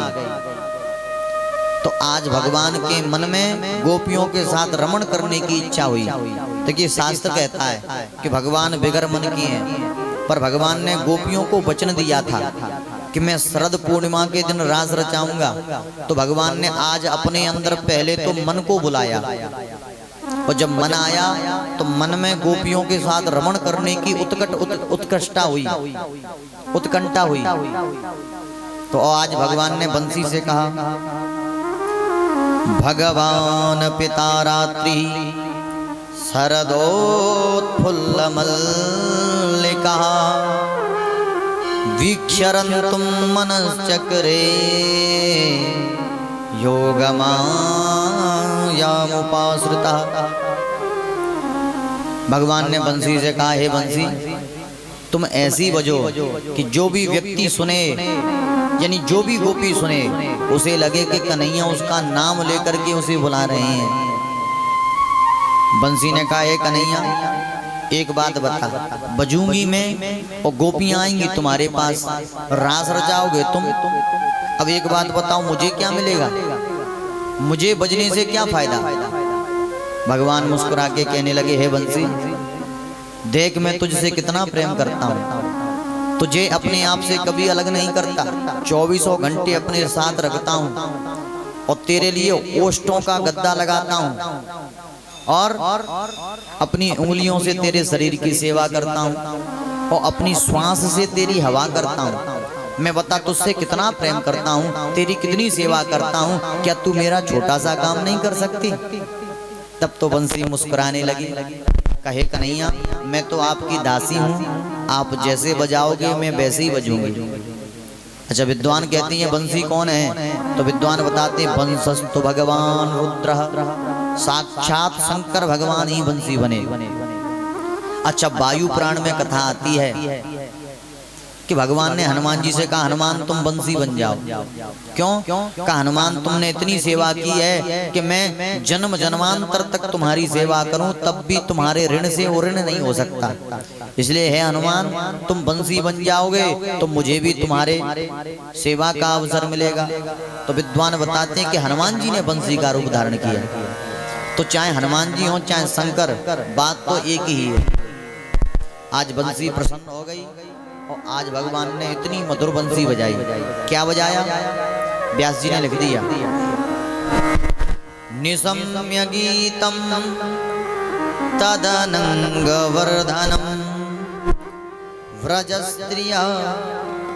तो आज भगवान के मन में गोपियों के साथ रमण करने की इच्छा हुई। देखिए शास्त्र कहता है कि भगवान बिगर मन की हैं, पर भगवान ने गोपियों को वचन दिया था कि मैं शरद पूर्णिमा के दिन रास रचाऊंगा। तो भगवान ने आज अपने अंदर पहले तो मन को बुलाया और जब मन आया तो मन में गोपियों के साथ रमण करने की उत्कंठा हुई। तो आज भगवान ने बंसी से कहा भगवान पिता रात्रि शरदोत्फुल्ल मल्लिका वीक्षरन्तुं मनश्चक्रे योगमायामुपाश्रितः। भगवान ने बंसी से कहा हे बंसी तुम ऐसी बजो कि जो भी व्यक्ति सुने यानी जो भी गोपी सुने उसे लगे कि कन्हैया उसका नाम लेकर के उसे बुला रहे हैं। बंसी ने कहा हे कन्हैया एक बात बता, बजूंगी मैं और गोपियां आएंगी तुम्हारे पास, रास रचाओगे तुम। अब एक बात बताओ मुझे क्या मिलेगा, मुझे बजने से क्या फायदा? भगवान मुस्कुरा के कहने लगे हे बंसी देख मैं तुझसे कितना प्रेम करता हूँ, तुझे अपने आप से कभी अलग नहीं करता, 24 घंटे अपने साथ रखता हूँ और तेरे लिए ओष्ठों का गद्दा लगाता हूँ और अपनी उंगलियों से तेरे शरीर की सेवा करता हूँ और अपनी श्वास से तेरी हवा करता हूँ। मैं बता तुझसे कितना प्रेम करता हूँ, तेरी कितनी सेवा करता हूँ, क्या तू मेरा छोटा सा काम नहीं कर सकती? तब तो बंसी मुस्कुराने लगी, कहे कन्हैया मैं तो आपकी दासी हूँ, आप जैसे बजाओगे मैं वैसे ही बजूंगी। अच्छा विद्वान कहती हैं बंसी कौन है? तो विद्वान बताते हैं बंसस्तु भगवान रुद्र, साक्षात शंकर भगवान ही बंसी बने। अच्छा वायु पुराण में कथा आती है कि भगवान ने हनुमान जी से कहा हनुमान तुम बंसी बन जाओ। क्यों? कहा हनुमान तुमने इतनी सेवा की है कि मैं जन्म जन्मांतर तक तुम्हारी सेवा करूं तब भी तुम्हारे ऋण से वो ऋण नहीं हो सकता, इसलिए है हनुमान तुम बंसी बन जाओगे तो मुझे भी तुम्हारे सेवा का अवसर मिलेगा। तो विद्वान बताते हैं कि हनुमान जी ने बंसी का रूप धारण किया। तो चाहे हनुमान जी हो चाहे शंकर, बात तो एक ही है। आज बंसी प्रसन्न हो गई और आज भगवान ने इतनी मधुर बंसी बजाई। क्या बजाया? व्यास जी ने लिख दिया, निशम्य गीतम तदनंग वर्धनम व्रज स्त्रिया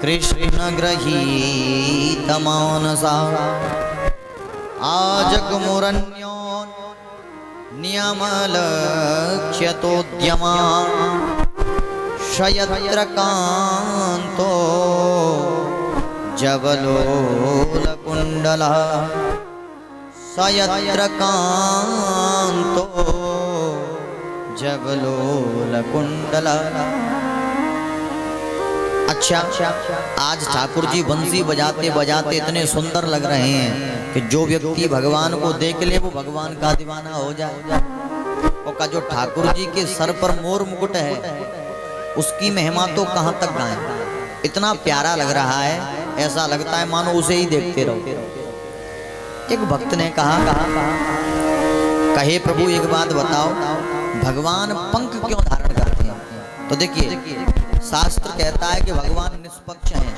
कृष्ण गृहीत मानसा आजगमुरन्यो नियमलक्ष्यतोद्यमा शयत्र कांतो जबलोलकुंडला शयत्र कांतो जबलोलकुंडला। अच्छा, आज ठाकुर जी बंसी बजाते बजाते इतने सुंदर लग रहे हैं कि जो व्यक्ति भगवान को देख ले वो भगवान का दीवाना हो जाए। और का जो ठाकुर जी के सर पर मोर मुकुट है उसकी महिमा तो कहाँ तक गाएं। इतना प्यारा लग रहा है, ऐसा लगता है मानो उसे ही देखते रहो। एक भक्त ने कहा कहे प्रभु एक बात बताओ, भगवान पंख क्यों धारण करते हैं? तो देखिए शास्त्र कहता है कि भगवान निष्पक्ष हैं,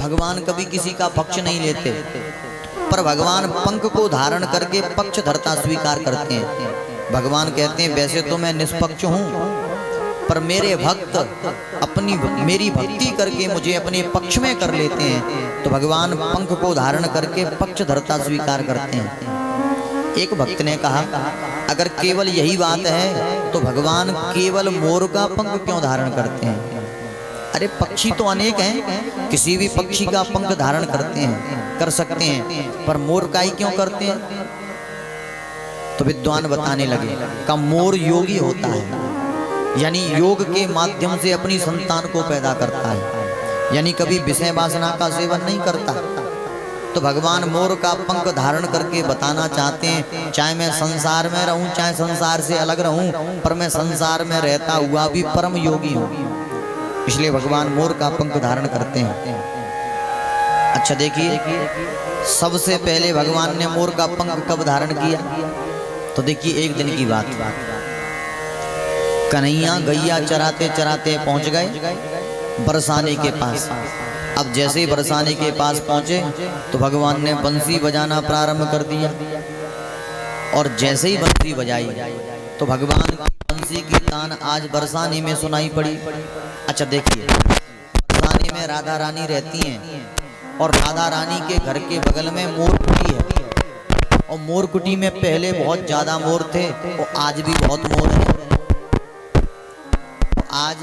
भगवान कभी किसी का पक्ष नहीं लेते, पर भगवान पंख को धारण करके पक्षधरता स्वीकार करते हैं। भगवान कहते हैं वैसे तो मैं निष्पक्ष हूँ, पर मेरे भक्त मेरी भक्ति करके मुझे अपने पक्ष में कर लेते हैं, तो भगवान पंख को धारण करके पक्षधरता स्वीकार करते हैं। एक भक्त ने कहा अगर केवल यही बात है तो भगवान केवल मोर का पंख क्यों धारण करते हैं? अरे पक्षी तो अनेक हैं, किसी भी पक्षी का पंख धारण करते हैं, कर सकते हैं, पर मोर का ही क्यों करते हैं? तो विद्वान बताने लगे का मोर योगी होता है, यानी योग के माध्यम से अपनी संतान को पैदा करता है, यानी कभी विषय वासना का सेवन नहीं करता। तो भगवान मोर का पंख धारण करके बताना चाहते हैं चाहे मैं संसार में रहूं चाहे संसार से अलग रहूं, पर मैं संसार में रहता हुआ भी परम योगी हूं, इसलिए भगवान मोर का पंख धारण करते हैं। अच्छा देखिए, सबसे पहले भगवान ने मोर का पंख कब धारण किया? तो देखिए एक दिन की बात, कन्हैया गैया चराते चराते पहुंच गए बरसाने के पास। अब जैसे ही बरसाने के पास पहुंचे तो भगवान ने बंसी बजाना प्रारंभ कर दिया, और जैसे ही बंसी बजाई तो भगवान की बंसी की तान आज बरसाने में सुनाई पड़ी। अच्छा देखिए, बरसाने में राधा रानी रहती हैं और राधा रानी के घर के बगल में मोर कुटी है, और मोर कुटी में पहले बहुत ज्यादा मोर थे और आज भी बहुत मोर हैं। आज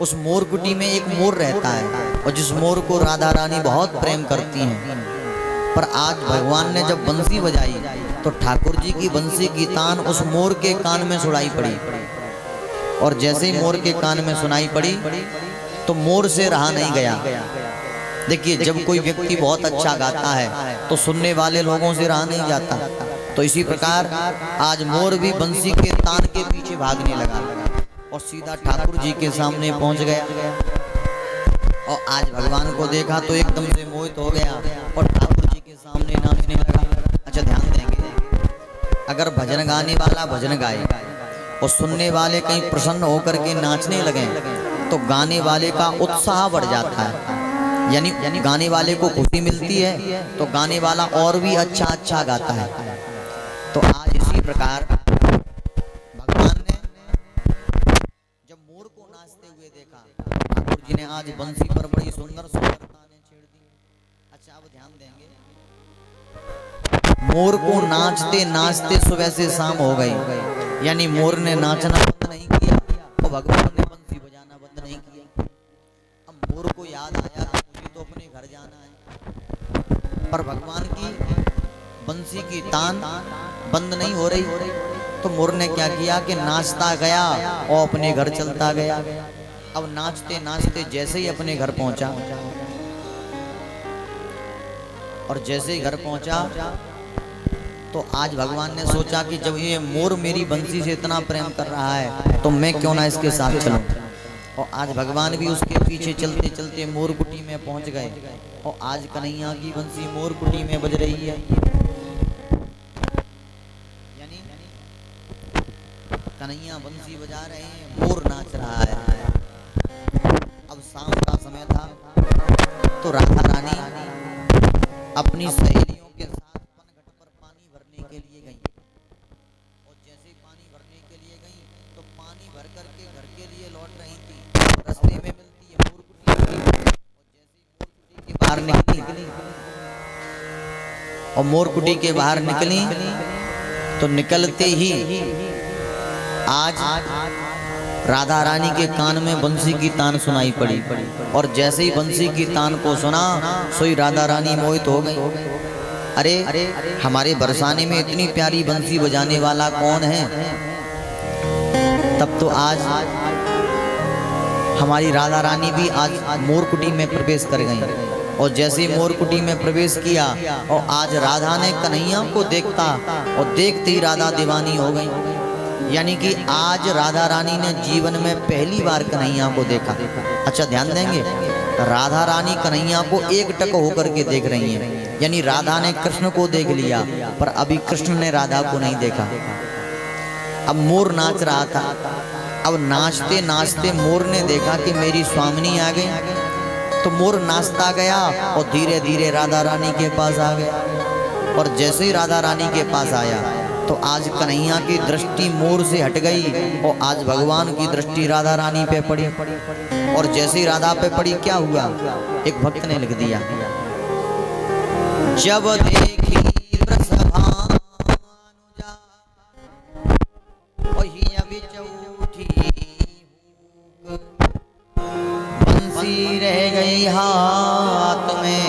उस मोर कुटी में एक मोर रहता है और जिस मोर को राधा रानी बहुत प्रेम करती हैं, पर आज भगवान ने जब बंसी बजाई तो ठाकुर जी की बंसी की तान उस मोर के कान में सुनाई पड़ी, और जैसे ही मोर के कान में सुनाई पड़ी तो मोर से रहा नहीं गया। देखिए जब कोई व्यक्ति बहुत अच्छा गाता है तो सुनने वाले लोगों से रहा नहीं जाता, तो इसी प्रकार आज मोर भी बंसी के तान के पीछे भागने लगा और सीधा ठाकुर जी के सामने पहुंच गया। और आज भगवान को देखा तो एकदम से मोहित हो गया और ठाकुर जी के सामने नाचने लगा। अच्छा ध्यान देंगे, अगर भजन गाने वाला भजन गाए और सुनने वाले कहीं प्रसन्न होकर के नाचने लगे तो गाने वाले का उत्साह बढ़ जाता है, यानी गाने वाले को खुशी मिलती है तो गाने वाला और भी अच्छा अच्छा गाता है। तो आज इसी प्रकार भगवान ने जब मोर को नाचते हुए देखा, ठाकुर जी ने आज बंसी पर बड़ी सुंदर सुंदर ताने छेड़ दी। अच्छा अब ध्यान देंगे, मोर को नाचते नाचते सुबह से शाम हो गई, यानी मोर ने नाचना बंद नहीं किया और भगवान ने बंसी बजाना बंद नहीं किया। अब मोर को याद आया मुझे तो अपने घर जाना है, पर भगवान की बंसी की तान बंद नहीं हो रही, तो मोर ने क्या किया कि नाचता गया और अपने घर चलता गया। अब नाचते नाचते जैसे ही अपने घर पहुंचा, और जैसे ही घर पहुंचा तो आज भगवान ने सोचा कि जब ये मोर मेरी बंसी से इतना प्रेम कर रहा है तो मैं क्यों ना इसके साथ चलूं। और आज भगवान भी उसके पीछे चलते चलते मोरकुटी में पहुंच गए, और आज कन्हैया की बंसी मोरकुटी में बज रही है। यानी कन्हैया बंसी बजा रहे हैं, मोर नाच रहा है। अब शाम का समय था तो राधा रानी अपनी सहेलियों के साथ पनघट पर पानी भरने के लिए गई, और जैसे ही पानी भरने के लिए गई तो पानी भर करके घर के लिए लौट रही थी। रास्ते में मिलती है मोरकुटी, और जैसे ही मोरकुटी के बाहर निकली और मोरकुटी के बाहर निकली तो निकलते ही आज राधा रानी के कान में बंसी की तान सुनाई पड़ी, और जैसे ही बंसी की तान को सुना सोई राधा रानी मोहित हो गई। अरे हमारे बरसाने में इतनी प्यारी बंसी बजाने वाला कौन है। तब तो आज हमारी राधा रानी भी आज मोरकुटी में प्रवेश कर गई, और जैसे ही मोरकुटी में प्रवेश किया और आज राधा ने कन्हैया को देखता और देखते ही राधा दीवानी हो गई। यानी कि आज राधा रानी ने जीवन में पहली बार कन्हैया को देखा। अच्छा ध्यान देंगे, राधा रानी कन्हैया को एक टक होकर के देख रही हैं, यानी राधा ने कृष्ण को देख लिया पर अभी कृष्ण ने राधा को नहीं देखा। अब मोर नाच रहा था, अब नाचते नाचते मोर ने देखा कि मेरी स्वामिनी आ गई, तो मोर नाचता गया और धीरे धीरे राधा रानी के पास आ गया। और जैसे ही राधा रानी के पास आया तो आज कन्हैया की दृष्टि मोर से हट गई और आज भगवान की दृष्टि राधा रानी पे पड़ी, और जैसे ही राधा पे पड़ी क्या हुआ, एक भक्त ने लिख दिया, जब देखी वृषभानुजा ओहि अबिच उठी बंसी रह गई हाथ में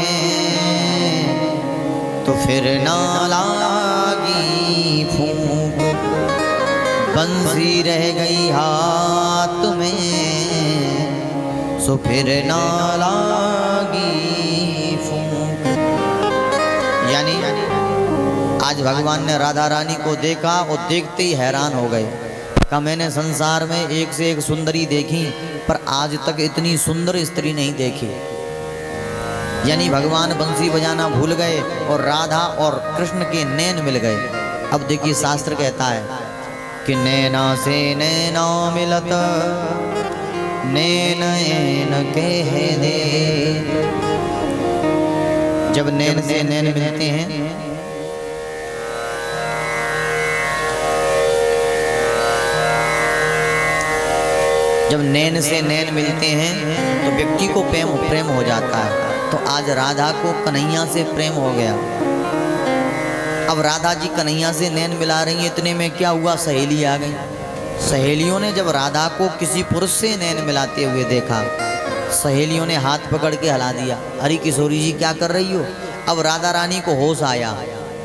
तो फिर ना लागी फूंक, बंसी रह गई हाथ में सो फिर ना लागी फूंक। यानी आज भगवान ने राधा रानी को देखा और देखते ही हैरान हो गए। कहा मैंने संसार में एक से एक सुंदरी देखी पर आज तक इतनी सुंदर स्त्री नहीं देखी। यानी भगवान बंसी बजाना भूल गए और राधा और कृष्ण के नैन मिल गए। अब देखिए शास्त्र कहता है कि नैना से नैना मिलत नैन नैन कह दे। जब नैन से नैन मिलते हैं जब नैन से नैन मिलते हैं तो व्यक्ति को प्रेम हो जाता है। तो आज राधा को कन्हैया से प्रेम हो गया। अब राधा जी कन्हैया से नैन मिला रही हैं, इतने में क्या हुआ, सहेली आ गई। सहेलियों ने जब राधा को किसी पुरुष से नैन मिलाते हुए देखा, सहेलियों ने हाथ पकड़ के हिला दिया, अरे किशोरी जी क्या कर रही हो। अब राधा रानी को होश आया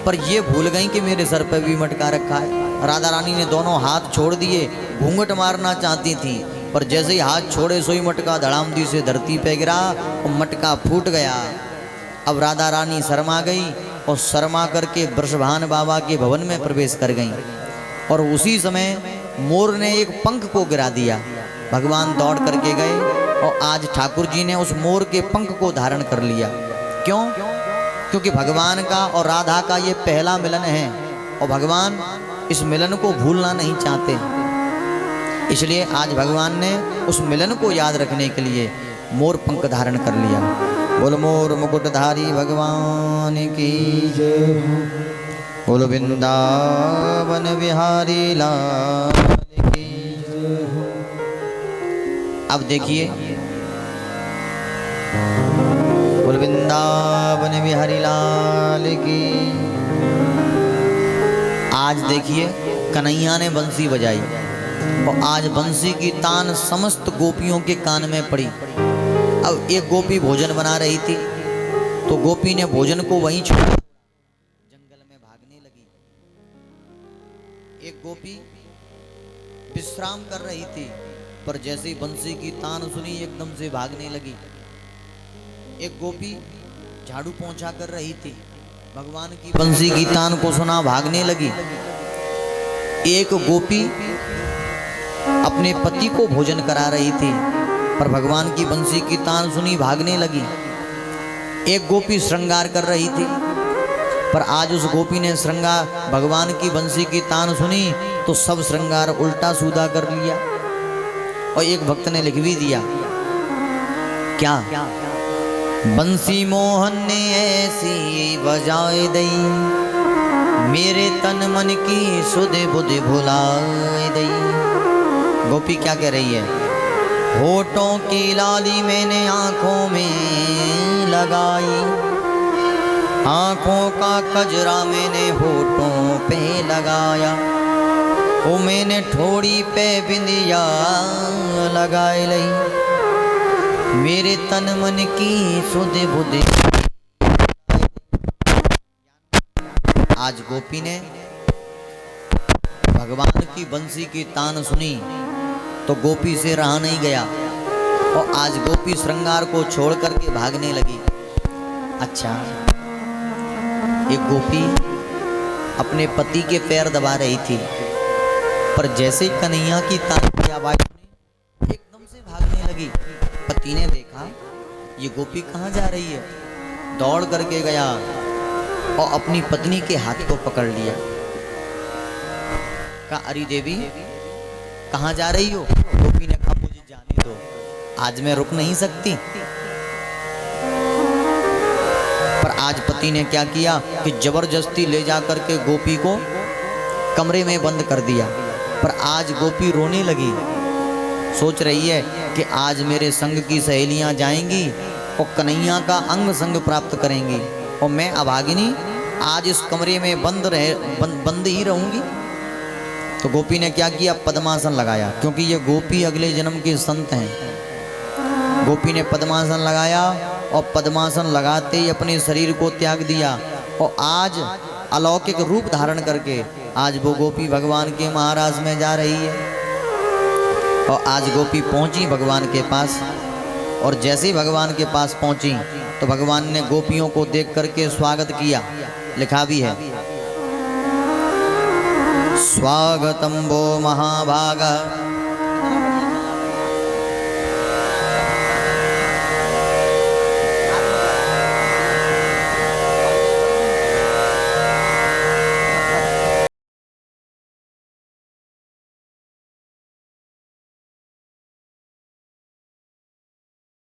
पर ये भूल गई कि मेरे सर पर भी मटका रखा है। राधा रानी ने दोनों हाथ छोड़ दिए, घूंघट मारना चाहती थी पर जैसे ही हाथ छोड़े सोई मटका धड़ामदी से धरती पे गिरा और मटका फूट गया। अब राधा रानी शर्मा गई और शर्मा करके वृषभान बाबा के भवन में प्रवेश कर गई, और उसी समय मोर ने एक पंख को गिरा दिया। भगवान दौड़ करके गए और आज ठाकुर जी ने उस मोर के पंख को धारण कर लिया। क्यों? क्योंकि भगवान का और राधा का ये पहला मिलन है और भगवान इस मिलन को भूलना नहीं चाहते, इसलिए आज भगवान ने उस मिलन को याद रखने के लिए मोर पंख धारण कर लिया। बोल मोर मुकुटधारी भगवान की जय हो, बोल वृंदावन बिहारी लाल की जय हो। अब देखिए, बोल वृंदावन बिहारी लाल की। आज देखिए कन्हैया ने बंसी बजाई और आज बंसी की तान समस्त गोपियों के कान में पड़ी। अब एक गोपी भोजन बना रही थी तो गोपी ने भोजन को वहीं छोड़ा, जंगल में भागने लगी। एक गोपी विश्राम कर रही थी पर जैसे ही बंसी की तान सुनी एकदम से भागने लगी। एक गोपी झाड़ू पोंछा कर रही थी, भगवान की बंसी की तान को सुना, भागने लगी। एक गोपी अपने पति को भोजन करा रही थी, पर भगवान की बंसी की तान सुनी, भागने लगी। एक गोपी श्रृंगार कर रही थी, पर आज उस गोपी ने श्रृंगार भगवान की बंसी की तान सुनी तो सब श्रृंगार उल्टा सूधा कर लिया। और एक भक्त ने लिख भी दिया, क्या बंसी मोहन ने ऐसी बजाए दई, मेरे तन मन की सुध बुध भुलाए दई। गोपी क्या कह रही है, होठों की लाली मैंने आंखों में लगाई, आंखों का कजरा मैंने होठों पे लगाया, ओ मैंने ठोड़ी पे बिंदिया लगाए लई, मेरे तन मन की सुध बुध। आज गोपी ने भगवान की बंसी की तान सुनी तो गोपी से रहा नहीं गया, और आज गोपी श्रृंगार को छोड़ करके भागने लगी। अच्छा, एक गोपी अपने पति के पैर दबा रही थी, पर जैसे कन्हैया की तान की आवाज सुनी एकदम से भागने लगी। पति ने देखा ये गोपी कहाँ जा रही है, दौड़ करके गया और अपनी पत्नी के हाथ को पकड़ लिया। कहा, अरे देवी कहाँ जा रही हो? गोपी ने कहा, मुझे जाने दो, आज मैं रुक नहीं सकती। पर आज पति ने क्या किया कि जबरदस्ती ले जा करके गोपी को कमरे में बंद कर दिया। पर आज गोपी रोने लगी, सोच रही है कि आज मेरे संग की सहेलियां जाएंगी और कन्हैया का अंग संग प्राप्त करेंगी, और मैं अभागिनी आज इस कमरे में बंद ही रहूंगी। तो गोपी ने क्या किया, पद्मासन लगाया, क्योंकि ये गोपी अगले जन्म के संत हैं। गोपी ने पद्मासन लगाया और पद्मासन लगाते ही अपने शरीर को त्याग दिया, और आज अलौकिक रूप धारण करके आज वो गोपी भगवान के महाराज में जा रही है। और आज गोपी पहुंची भगवान के पास, और जैसे ही भगवान के पास पहुंची तो भगवान ने गोपियों को देख करके स्वागत किया। लिखा भी है, स्वागतम वो महाभागा,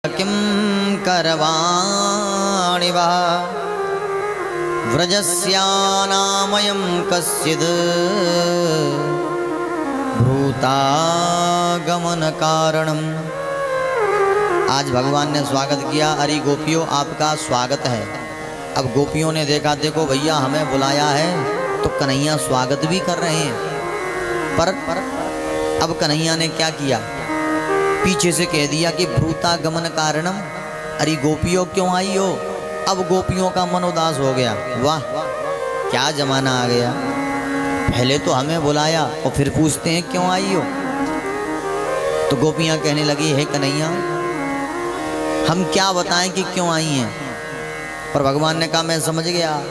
किं करवाणि वा व्रजस्यानामयं कश्चिद् भूतागमन कारणम। आज भगवान ने स्वागत किया, अरे गोपियों आपका स्वागत है। अब गोपियों ने देखा, देखो भैया हमें बुलाया है तो कन्हैया स्वागत भी कर रहे हैं। पर अब कन्हैया ने क्या किया, पीछे से कह दिया कि भ्रूतागमन कारणम, अरे गोपियों क्यों आई हो। अब गोपियों का मन उदास हो गया, वाह क्या जमाना आ गया, पहले तो हमें बुलाया और फिर पूछते हैं क्यों आई हो। तो गोपियां कहने लगी, हे कन्हैया हम क्या बताएं कि क्यों आई हैं। पर भगवान ने कहा, मैं समझ गया,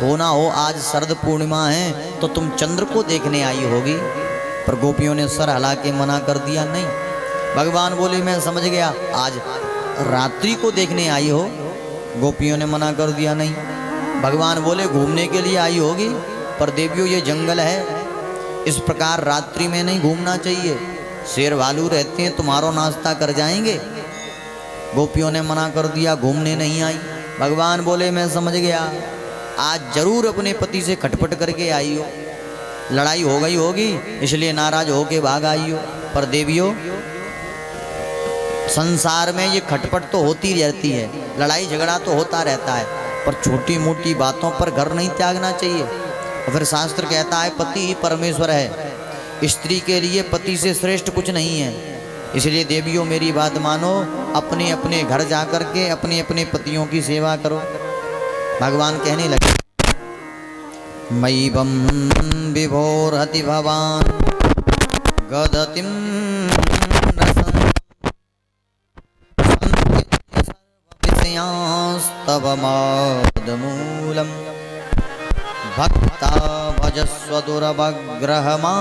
हो ना हो आज शरद पूर्णिमा है तो तुम चंद्र को देखने आई होगी। पर गोपियों ने सर हिला के मना कर दिया, नहीं। भगवान बोले, मैं समझ गया, आज रात्रि को देखने आई हो। गोपियों ने मना कर दिया, नहीं। भगवान बोले, घूमने के लिए आई होगी, पर देवियों ये जंगल है, इस प्रकार रात्रि में नहीं घूमना चाहिए, शेर भालू रहते हैं, तुम्हारा नाश्ता कर जाएंगे। गोपियों ने मना कर दिया, घूमने नहीं आई। भगवान बोले, मैं समझ गया, आज जरूर अपने पति से खटपट करके आई हो, लड़ाई हो गई होगी इसलिए नाराज होके भाग आई हो। पर देवियों संसार में ये खटपट तो होती रहती है, लड़ाई झगड़ा तो होता रहता है, पर छोटी मोटी बातों पर घर नहीं त्यागना चाहिए। और फिर शास्त्र कहता है पति ही परमेश्वर है, स्त्री के लिए पति से श्रेष्ठ कुछ नहीं है। इसलिए देवियों मेरी बात मानो, अपने अपने घर जा कर के अपने अपने पतियों की सेवा करो। भगवान कहने लगे, मयि बम विभोरहति भवान गदतिम रसं कृपयास्तव मादमूलम् भक्ता भजस्व दुरवग्रहमां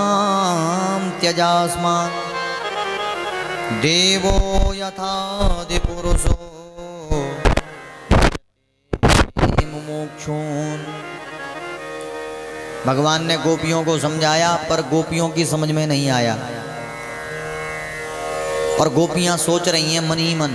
त्यजास्मान् देवो यथादिपुरुषो मुमुक्षून्। भगवान ने गोपियों को समझाया पर गोपियों की समझ में नहीं आया और गोपियां सोच रही हैं मन ही मन